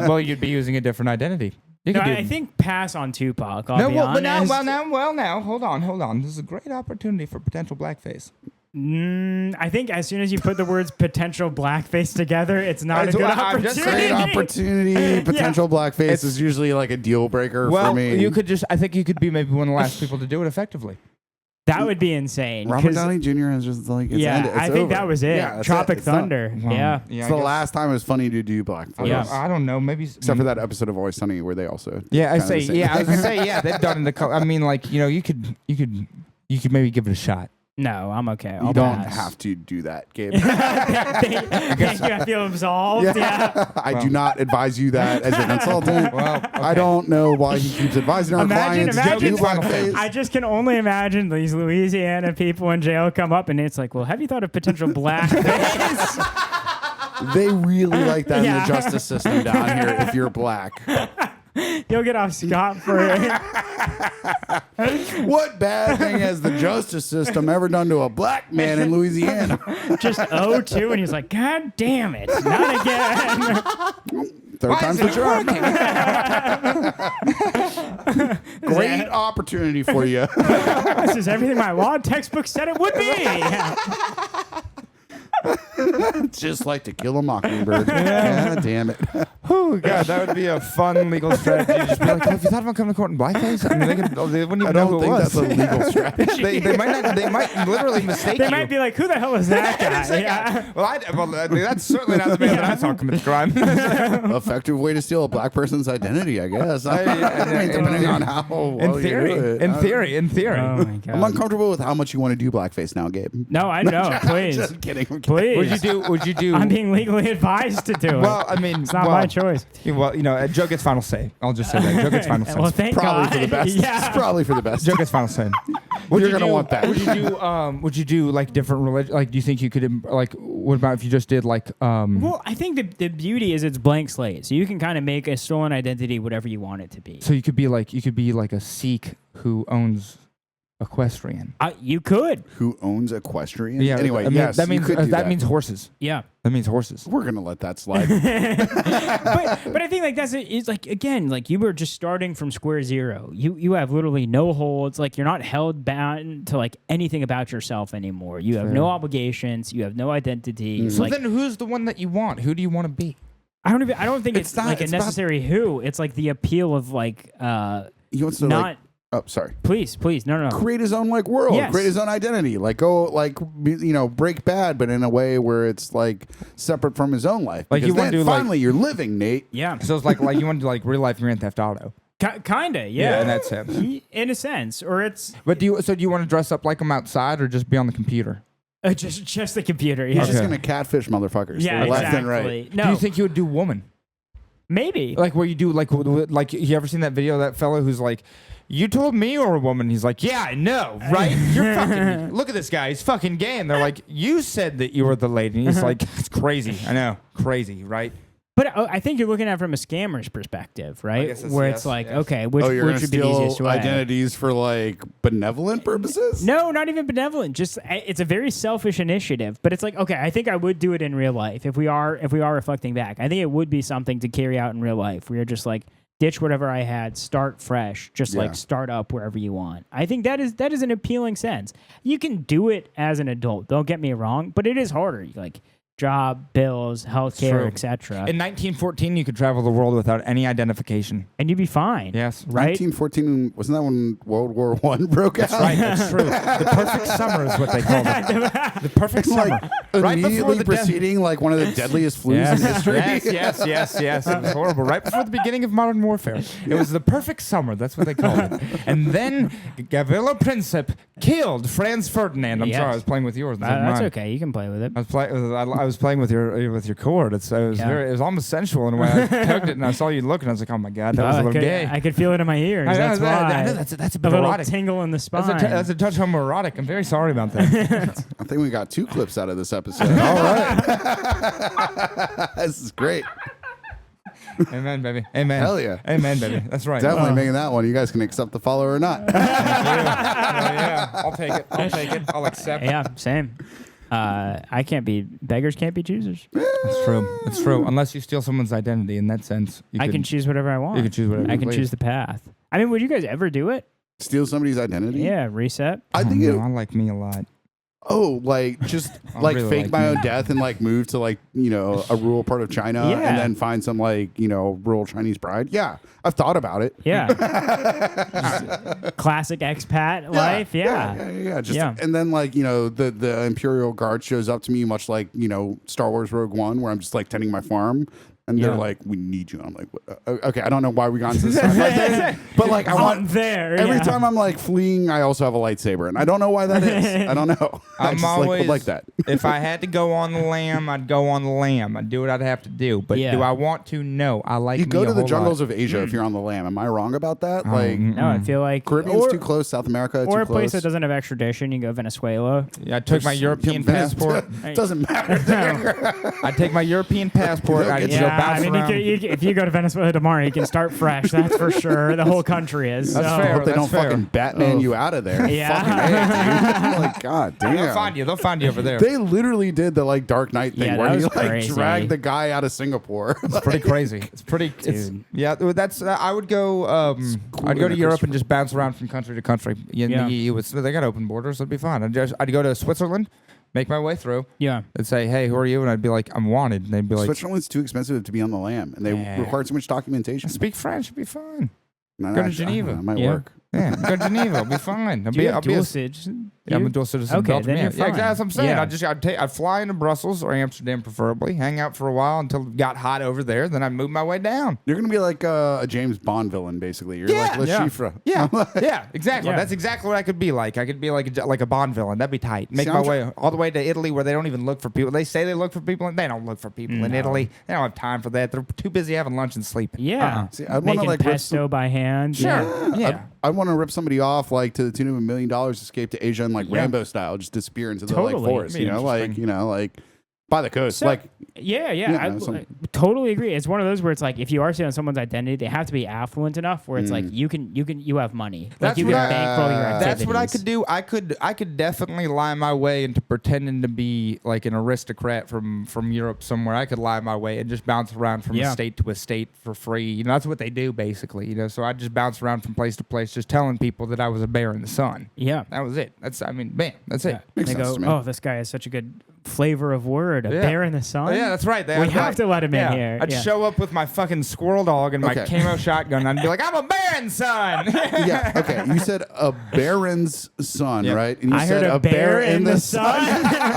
B: Well, you'd be using a different identity. You
C: No,
B: could do.
C: I think pass on Tupac. I'll
B: No,
C: be
B: well,
C: honest.
B: now, hold on. This is a great opportunity for potential blackface.
C: I think as soon as you put the words potential blackface together, it's not
B: That's
C: a good
B: what I'm just
C: opportunity.
A: Great opportunity. Potential blackface
B: It's-
A: is usually like a deal breaker
B: Well,
A: for me.
B: I think you could be maybe one of the last people to do it effectively.
C: That would be insane.
A: Robert
C: 'cause-
A: Downey Jr. is just like it's
C: Yeah,
A: ended. It's
C: I think
A: over.
C: that was it.
A: Yeah, that's
C: Tropic
A: It's done.
C: Thunder.
B: Wow.
C: Yeah.
A: It's the last time it was funny to do blackface.
C: Yeah.
B: I don't know. Maybe
A: Except for that episode of Always Sunny where they also.
B: Yeah, I
A: kinda
B: say.
A: the same.
B: Yeah, I was gonna say. Yeah, they've done it. I mean, like you could maybe give it a shot.
C: No, I'm okay. I'll
A: You don't
C: pass.
A: have to do that, Gabe.
C: Thank you. I feel absolved. Yeah.
A: I do not advise you that as a consultant.
B: Well,
A: I don't know why he keeps advising our clients to do blackface.
C: I just can only imagine these Louisiana people in jail come up and it's like, well, have you thought of potential blackface?
A: They really like that in
C: Yeah.
A: the justice system down here if you're black.
C: You'll get off scot-free.
A: What bad thing has the justice system ever done to a black man in Louisiana?
C: Just 0-2, and he's like, God damn it, not again.
A: Third time's the charm. Great opportunity for you.
C: This is everything my law textbook said it would be.
A: Just like To Kill a Mockingbird. God damn it.
B: Oh God, that would be a fun legal strategy. Just be like, have you thought about coming to court in blackface? I mean, they wouldn't even
A: I
B: know
A: don't
B: who it
A: think
B: was.
A: that's a legal strategy.
B: they might not. They might literally mistake
C: They
B: you.
C: might be like, who the hell is that guy? Yeah.
B: Well, that's certainly not the man that I saw commit the crime.
A: Effective way to steal a black person's identity, I guess. I mean, depending on how well
B: in
A: you
B: theory,
A: do it.
B: in theory.
C: Oh my God.
A: I'm uncomfortable with how much you want to do blackface now, Gabe.
C: No, I know. Please.
A: Just kidding. I'm kidding.
C: Please.
B: Would you do?
C: I'm being legally advised to do it.
B: Well, I mean,
C: it's not my choice.
B: Well, Joe gets final say. I'll just say that Joe gets final say.
C: Well, thank
A: Probably
C: God.
A: for the best.
C: Yeah.
A: It's probably for the best.
B: Joe gets final say.
A: You're gonna want that.
B: Would you do like different religion? Like, do you think you could like? What about if you just did like?
C: Well, I think the beauty is it's blank slate, so you can kind of make a stolen identity whatever you want it to be.
B: So you could be like a Sikh who owns equestrian.
C: You could.
A: Who owns equestrian?
B: Yeah.
A: Anyway,
B: I mean,
A: yes,
B: that
A: you
B: means
A: could do
B: that means horses.
C: Yeah.
B: That means horses.
A: We're gonna let that slide.
C: but I think like it's like again like you were just starting from square zero. You have literally no holds. Like you're not held bound to like anything about yourself anymore. You have no obligations. You have no identity.
B: So
C: Like,
B: then, who's the one that you want? Who do you want to be?
C: I don't think it's
A: not-
C: like
A: it's
C: a necessary who. It's like the appeal of like
A: He wants to
C: not.
A: like. Oh, sorry.
C: Please, no.
A: Create his own like world.
C: Yes.
A: Create his own identity. Like go like break bad, but in a way where it's like separate from his own life.
B: Like,
A: Because
B: you wanna
A: then
B: do, like-
A: finally you're living, Nate.
C: Yeah,
B: So it's like you want to do like real life Grand Theft Auto.
C: kinda. Yeah,
B: in that sense.
C: In a sense, or it's
B: But do you want to dress up like him outside or just be on the computer?
C: just the computer.
A: He's
C: Yeah,
A: just
B: Okay.
A: gonna catfish motherfuckers.
C: yeah,
A: left
C: exactly.
A: and right.
C: No,
B: Do you think you would do woman?
C: maybe?
B: Like where you do like you ever seen that video of that fellow who's like, you told me you were a woman. He's like, yeah, I know, right? You're fucking. Look at this guy. He's fucking gay. And they're like, you said that you were the lady. And he's like, it's crazy. I know, crazy, right?
C: But I think you're looking at it from a scammer's perspective, right?
B: guess that's-
C: Where
B: yes,
C: it's like,
B: yes.
C: okay, which
A: You're
C: would
A: gonna
C: be the easiest
A: steal
C: way?
A: identities for like benevolent purposes?
C: No, not even benevolent. Just it's a very selfish initiative. But it's like, okay, I think I would do it in real life if we are reflecting back. I think it would be something to carry out in real life. Where you're just like, ditch whatever I had, start fresh, just like start up wherever you want. I think that is an appealing sense. You can do it as an adult. Don't get me wrong, but it is harder. Like job, bills, healthcare,
B: True.
C: etc.
B: In 1914, you could travel the world without any identification.
C: And you'd be fine.
B: Yes.
C: Right?
A: 1914 wasn't that when World War I broke out?
B: That's right. That's true. The perfect summer is what they called it. The perfect summer. Right before
A: Immediately
B: the
A: preceding like one of the deadliest flus in history.
B: yes. It was horrible. Right before the beginning of modern warfare. It was the perfect summer. That's what they called it. And then Gavrilo Princip killed Franz Ferdinand. I'm
C: Yes.
B: sorry, I was playing with yours.
C: That's okay. You can play with it.
B: I was playing with your cord. It was almost sensual in a way. I tugged it and I saw you look and I was like, oh my god, that was a little gay.
C: I could feel it in my ears.
B: I know,
C: That's why.
B: I know that's a bit
C: a little
B: erotic.
C: tingle in the spine.
B: That's a touch homoerotic. I'm very sorry about that.
A: I think we got 2 clips out of this episode. All right. This is great.
B: Amen, baby. Amen.
A: Hell yeah.
B: Amen, baby. That's right.
A: Definitely making that one. You guys can accept the follow or not.
B: Yeah, I'll take it. I'll accept.
C: Yeah, same. Beggars can't be choosers.
B: That's true. That's true. Unless you steal someone's identity, in that sense,
C: I can choose whatever I want.
B: You can choose whatever.
C: I
B: you
C: can
B: please.
C: choose the path. I mean, would you guys ever do it?
A: Steal somebody's identity?
C: Yeah, reset.
A: I think
B: I like me a lot.
A: like just
B: I
A: like
B: really
A: fake
B: like
A: my
B: me.
A: own death and like move to like, a rural part of China
C: Yeah.
A: and then find some like, rural Chinese bride. Yeah. I've thought about it.
C: Yeah. Classic expat life. Yeah.
A: Just
C: Yeah.
A: and then like, the Imperial Guard shows up to me much like, Star Wars Rogue One, where I'm just like tending my farm. and they're
C: Yeah.
A: like, "We need you." And I'm like, "Okay, I don't know why we got into this sci-fi thing, but like, I want
C: there.
A: every
C: yeah.
A: time I'm like fleeing, I also have a lightsaber, and I don't know why that is. I don't know. I
B: I'm
A: just
B: always
A: like that.
B: If I had to go on the lamb, I'd go on the lamb. I'd do what I'd have to do. But
C: Yeah.
B: do I want to? No. I like
A: You
B: me
A: go
B: a
A: to the
B: whole
A: jungles
B: lot.
A: of Asia if you're on the lam. Am I wrong about that? Like,
C: No, I feel like
A: Caribbean's
C: or,
A: too close. South America too
C: or a
A: close.
C: place that doesn't have extradition. You go Venezuela.
B: Yeah, I took my European passport.
A: Doesn't matter there.
B: I'd take my European passport.
A: You'll
B: I'd
A: get
B: just go bounce
C: I mean,
B: around.
C: if you go to Venezuela tomorrow, you can start fresh. That's for sure. The whole country is.
B: That's
C: so.
B: fair.
A: I hope they
B: That's
A: don't
B: fair.
A: fucking Batman
B: Oh.
A: you out of there.
C: Yeah.
A: Fucking A, dude. Like, God damn.
B: They'll find you. They'll find you over there.
A: They literally did the like Dark Knight thing
C: Yeah,
A: where
C: that
A: he
C: was
A: like
C: crazy.
A: dragged the guy out of Singapore.
B: It's pretty crazy. It's pretty. It's,
C: Dude.
B: yeah, that's. I would go.
A: cooler
B: I'd go
A: than
B: to
A: a
B: Europe and just bounce around from country to country. In
C: Yeah.
B: the EU, they got open borders. It'd be fine. I'd go to Switzerland, make my way through.
C: Yeah.
B: They'd say, "Hey, who are you?" And I'd be like, "I'm wanted." And they'd be like,
A: Switzerland's too expensive to be on the lam, and they
B: Yeah.
A: require too much documentation.
B: "Speak French. It'd be fine.
A: No,
B: Go to
A: actually, I don't
B: Geneva.
A: know, it might
C: Yeah.
A: work.
B: Yeah, go to Geneva. It'll be fine.
C: Do you have dual
B: a,
C: citizen?
B: yeah, I'm a
C: You-
B: dual citizen.
C: Okay,
B: Belgium,
C: then
B: yeah.
C: you're
B: Yeah,
C: fine.
B: that's what I'm saying.
C: Yeah.
B: I'd fly into Brussels or Amsterdam, preferably, hang out for a while until it got hot over there. Then I'd move my way down.
A: You're gonna be like a James Bond villain, basically. You're
B: Yeah.
A: like Le
C: Yeah.
A: Chiffre.
B: Yeah, yeah, exactly.
C: Yeah.
B: That's exactly what I could be like. I could be like a Bond villain. That'd be tight. Make
A: See,
B: my
A: I'm
B: way all the way to Italy, where they don't even look for people. They say they look for people, and they don't look for people in
C: No.
B: Italy. They don't have time for that. They're too busy having lunch and sleeping.
C: Yeah.
A: See, I'd want
C: Making
A: to like rip
C: pesto by hand.
B: Sure.
C: Yeah.
A: I want to rip somebody off like to the tune of $1 million, escape to Asia, and like
C: Yeah.
A: Rambo style, just disappear into the
C: Totally.
A: like forest.
B: Be interesting.
A: Like by the coast.
C: So-
A: like
C: Yeah,
A: Yeah,
C: I,
A: no, some-
C: I totally agree. It's one of those where it's like if you are stealing someone's identity, they have to be affluent enough where it's like you have money. Like
B: That's
C: you
B: what
C: can
B: I-
C: bankroll your activities.
B: That's what I could do. I could definitely lie my way into pretending to be like an aristocrat from Europe somewhere. I could lie my way and just bounce around from
C: Yeah.
B: a state to a state for free. You know, that's what they do basically. You know, so I just bounce around from place to place, just telling people that I was a bear in the sun.
C: Yeah.
B: That was it. Bam. That's it.
A: Makes
C: They
A: sense
C: go,
A: to me.
C: oh, this guy has such a good flavor of word. A
B: Yeah.
C: bear in the sun.
B: Oh, yeah, that's right.
C: We
B: I'd
C: have to let him in here.
B: I'd
C: Yeah.
B: show up with my fucking squirrel dog and my
A: Okay.
B: camo shotgun. And I'd be like, I'm a baron, son.
A: yeah, okay. You said a baron's son,
B: Yeah.
A: right? And you
C: I
A: said
C: heard a bear in the sun.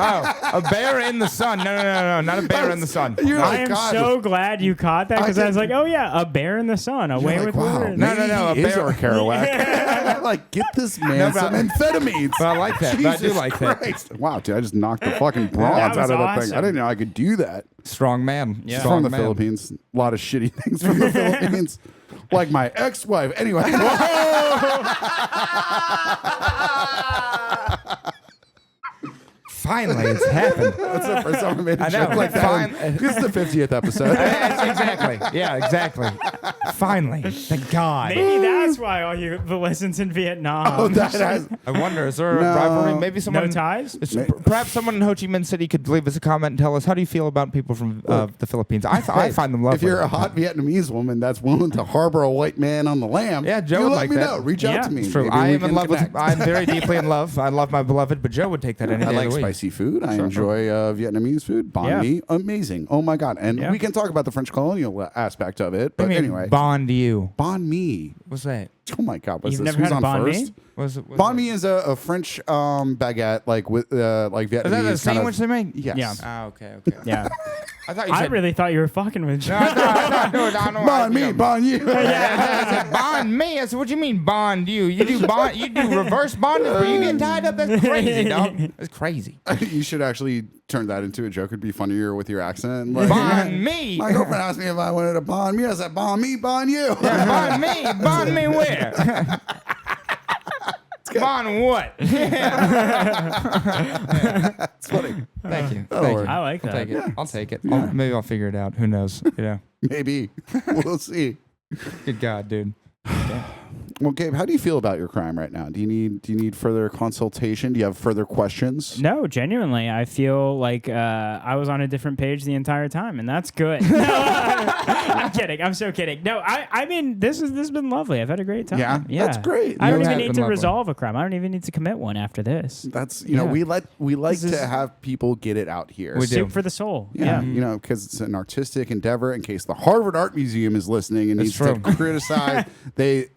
B: Oh, a bear in the sun. No, not a bear in the sun.
A: You're
C: I
A: like,
C: am
A: God.
C: so glad you caught that because I was like, oh yeah, a bear in the sun, away
A: You're like,
C: with
A: wow,
C: words.
B: No,
A: maybe
B: no,
A: he
B: a
A: is
B: bear-
A: our Kerouac. Like, get this man
B: but-
A: some amphetamines.
B: But I like that. But I do
A: Jesus
B: like that.
A: Christ. Wow, dude, I just knocked the fucking bronze
C: was
A: out of the
C: awesome.
A: thing. I didn't know I could do that.
B: Strong man.
C: Yeah.
A: It's
B: Strong
A: from the
B: man.
A: Philippines. A lot of shitty things from the Philippines. Like my ex-wife. Anyway.
B: Finally, it's happened.
A: That's the first time I made a
B: I know.
A: joke like that.
B: Fine.
A: This is the 50th episode.
B: Exactly. Yeah, exactly. Finally. Thank God.
C: Maybe that's why all you the lessons in Vietnam.
A: Oh, that has.
B: I wonder, is there a
A: No.
B: rivalry? Maybe someone.
C: no ties.
B: Perhaps someone in Ho Chi Minh City could leave us a comment and tell us, how do you feel about people from the Philippines? I find them lovely.
A: If you're a hot Vietnamese woman that's willing to harbor a white man on the lam,
B: Yeah, Joe
A: you
B: would
A: let
B: like
A: me
B: that.
A: know. Reach
C: Yeah.
A: out to me.
B: It's true.
A: Maybe
B: I
A: we
B: am in
A: can
B: love with.
A: connect.
B: I'm very deeply in love. I love my beloved, but Joe would take that any
A: I
B: day
A: like
B: of the week.
A: spicy food. I
B: Sure.
A: enjoy Vietnamese food. Banh
C: Yeah.
A: mi, amazing. Oh my god! And
C: Yeah.
A: we can talk about the French colonial aspect of it.
B: I
A: But
B: mean,
A: anyway,
B: bond you.
A: banh mi.
B: What's that?
A: Oh my god! What's
C: You've
A: this?
C: never
A: Who's
C: had a
A: on
C: banh mi?
A: first?
B: What's it?
A: Banh mi is a French baguette, like with like Vietnamese.
B: Is that the
A: kind
B: sandwich
A: of,
B: they make?
A: Yes.
C: Yeah.
B: Ah, okay.
C: Yeah.
B: I thought you
C: I
B: said.
C: really thought you were fucking with
B: No,
C: Joe.
B: I don't know.
A: Banh mi, banh you.
B: I said bond me. I said, what do you mean bond you? You do bond. You do reverse bondage where you get tied up. That's crazy, dog. That's crazy.
A: You should actually turn that into a joke. It'd be funnier with your accent. Like,
B: Bond me.
A: My girlfriend asked me if I wanted to bond me. I said, bond me, bond you.
B: Bond me. Bond me where? Bond what?
A: It's funny.
B: Thank you.
A: That'll
B: Thank
A: work.
B: you.
C: I like
B: I'll
C: that.
B: take it. I'll take it. Maybe I'll figure it out. Who knows? You know.
A: Maybe. We'll see.
B: Good God, dude.
A: Well, Gabe, how do you feel about your crime right now? Do you need further consultation? Do you have further questions?
C: No, genuinely, I feel like I was on a different page the entire time, and that's good. No, I'm kidding. I'm so kidding. No, I mean this has been lovely. I've had a great time.
A: Yeah? That's great.
C: I don't
B: You
C: even
B: have
C: need
B: been
C: to
B: lovely.
C: resolve a crime. I don't even need to commit one after this.
A: That's
C: Yeah.
A: we like
C: This
A: to
C: is-
A: have people get it out here.
B: We do.
C: Soup for the soul.
A: Yeah,
C: Yeah.
A: because it's an artistic endeavor. In case the Harvard Art Museum is listening and
B: That's
A: needs to
B: true.
A: criticize, we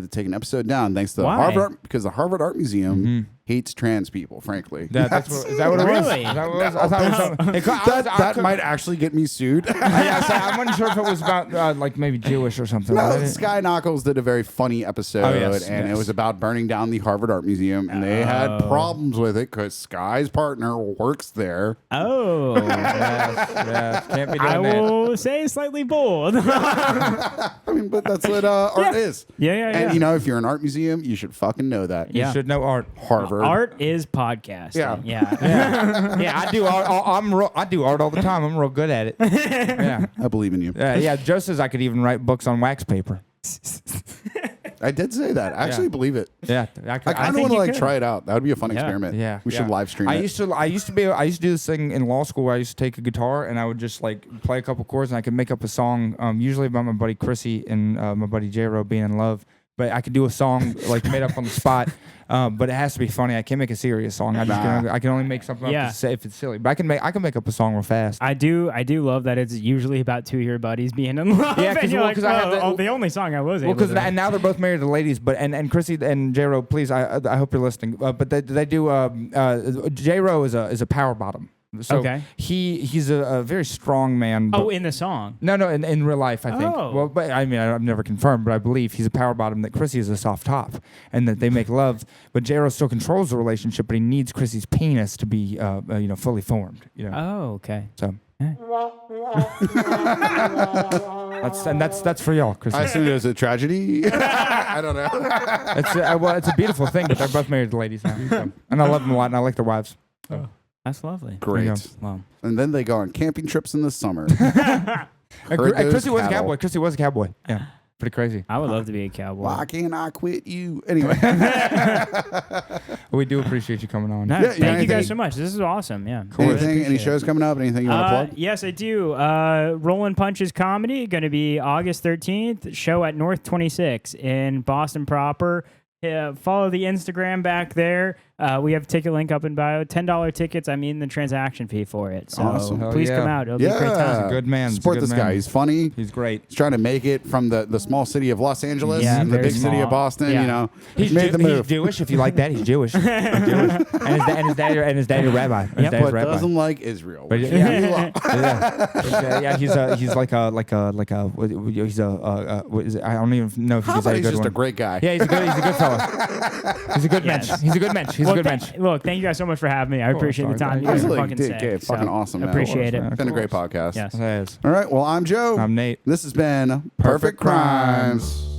A: had to take an episode down thanks to
C: Why?
A: Harvard because the Harvard Art Museum hates trans people, frankly.
B: That's what, is that what it was?
C: Really?
B: Is that what it was? I thought it was something.
A: That might actually get me sued.
B: I wasn't sure if it was about like maybe Jewish or something.
A: No, Sky Knuckles did a very funny episode, and it was about burning down the Harvard Art Museum, and they had problems with it because Sky's partner works there.
C: Oh.
B: yes, can't be doing
C: I
B: that.
C: will say slightly bold.
A: I mean, but that's what art is.
C: Yeah.
A: And you know, if you're an art museum, you should fucking know that.
B: You should know art.
A: Harvard.
C: Art is podcasting. Yeah.
B: Yeah, I do art. I do art all the time. I'm real good at it. Yeah,
A: I believe in you.
B: yeah. Joe says I could even write books on wax paper.
A: I did say that. I actually believe it.
B: Yeah,
A: I kind of want to like try it out. That would be a fun experiment.
B: Yeah,
A: we should live stream
B: I
A: it.
B: used to do this thing in law school where I used to take a guitar and I would just like play a couple chords and I could make up a song, usually about my buddy Chrissy and my buddy J-Ro being in love. But I could do a song like made up on the spot, but it has to be funny. I can't make a serious song. I can only make something up to say if it's silly. But I can make up a song real fast.
C: I do love that it's usually about two of your buddies being in love.
B: Yeah,
C: because I have the only song I was able to.
B: And now they're both married to ladies. But and Chrissy and J-Ro, please, I hope you're listening. But they do. J-Ro is a power bottom. So he's a very strong man.
C: Oh, in the song?
B: No, in real life, I think.
C: Oh.
B: Well, but I mean, I've never confirmed, but I believe he's a power bottom, that Chrissy is a soft top, and that they make love. But J-Ro still controls the relationship, but he needs Chrissy's penis to be, fully formed. You know.
C: Oh, okay.
B: So. That's for y'all, Chrissy.
A: I assume it was a tragedy. I don't know.
B: It's a beautiful thing, but they're both married to ladies now, so. And I love them a lot, and I like their wives. So.
C: That's lovely.
A: Great.
C: Wow.
A: And then they go on camping trips in the summer.
B: Chrissy was a cowboy. Chrissy was a cowboy. Yeah. Pretty crazy.
C: I would love to be a cowboy.
A: Why can't I quit you? Anyway.
B: We do appreciate you coming on.
C: Thank you guys so much. This is awesome. Yeah.
A: Cool. Any shows coming up? Anything you want to plug?
C: Yes, I do. Rollin' Punches Comedy, going to be August 13th. Show at North 26 in Boston proper. Follow the Instagram back there. We have a ticket link up in bio. $10 tickets. I mean the transaction fee for it. So
A: awesome.
C: please come out. It'll be a great time.
B: He's a good man.
A: Support this guy. He's funny.
B: He's great.
A: He's trying to make it from the small city of Los Angeles
C: Yeah,
A: and the
C: very
A: big city of
C: small.
A: Boston.
C: Yeah.
A: You know,
B: He's
A: made the move.
B: He's Jewish. If you like that, he's Jewish. He's Jewish. And his daddy a rabbi. His dad's
A: But
B: rabbi.
A: doesn't like Israel.
B: But
A: which
B: yeah, he's I don't even know if he's a
A: he's
B: good
A: just
B: one.
A: a great guy.
B: Yeah, he's a good fella. He's a good mensch. He's a good mensch. He's a good mensch.
C: Look, thank you guys so much for having me. I appreciate the time. You guys are
A: Absolutely.
C: fucking
A: Dude,
C: sick.
A: Gabe, fucking awesome. Man.
C: Appreciate it.
A: It's been a great podcast.
C: Yes.
B: Yes.
A: All right. Well, I'm Joe.
B: I'm Nate.
A: This has been Perfect Crimes.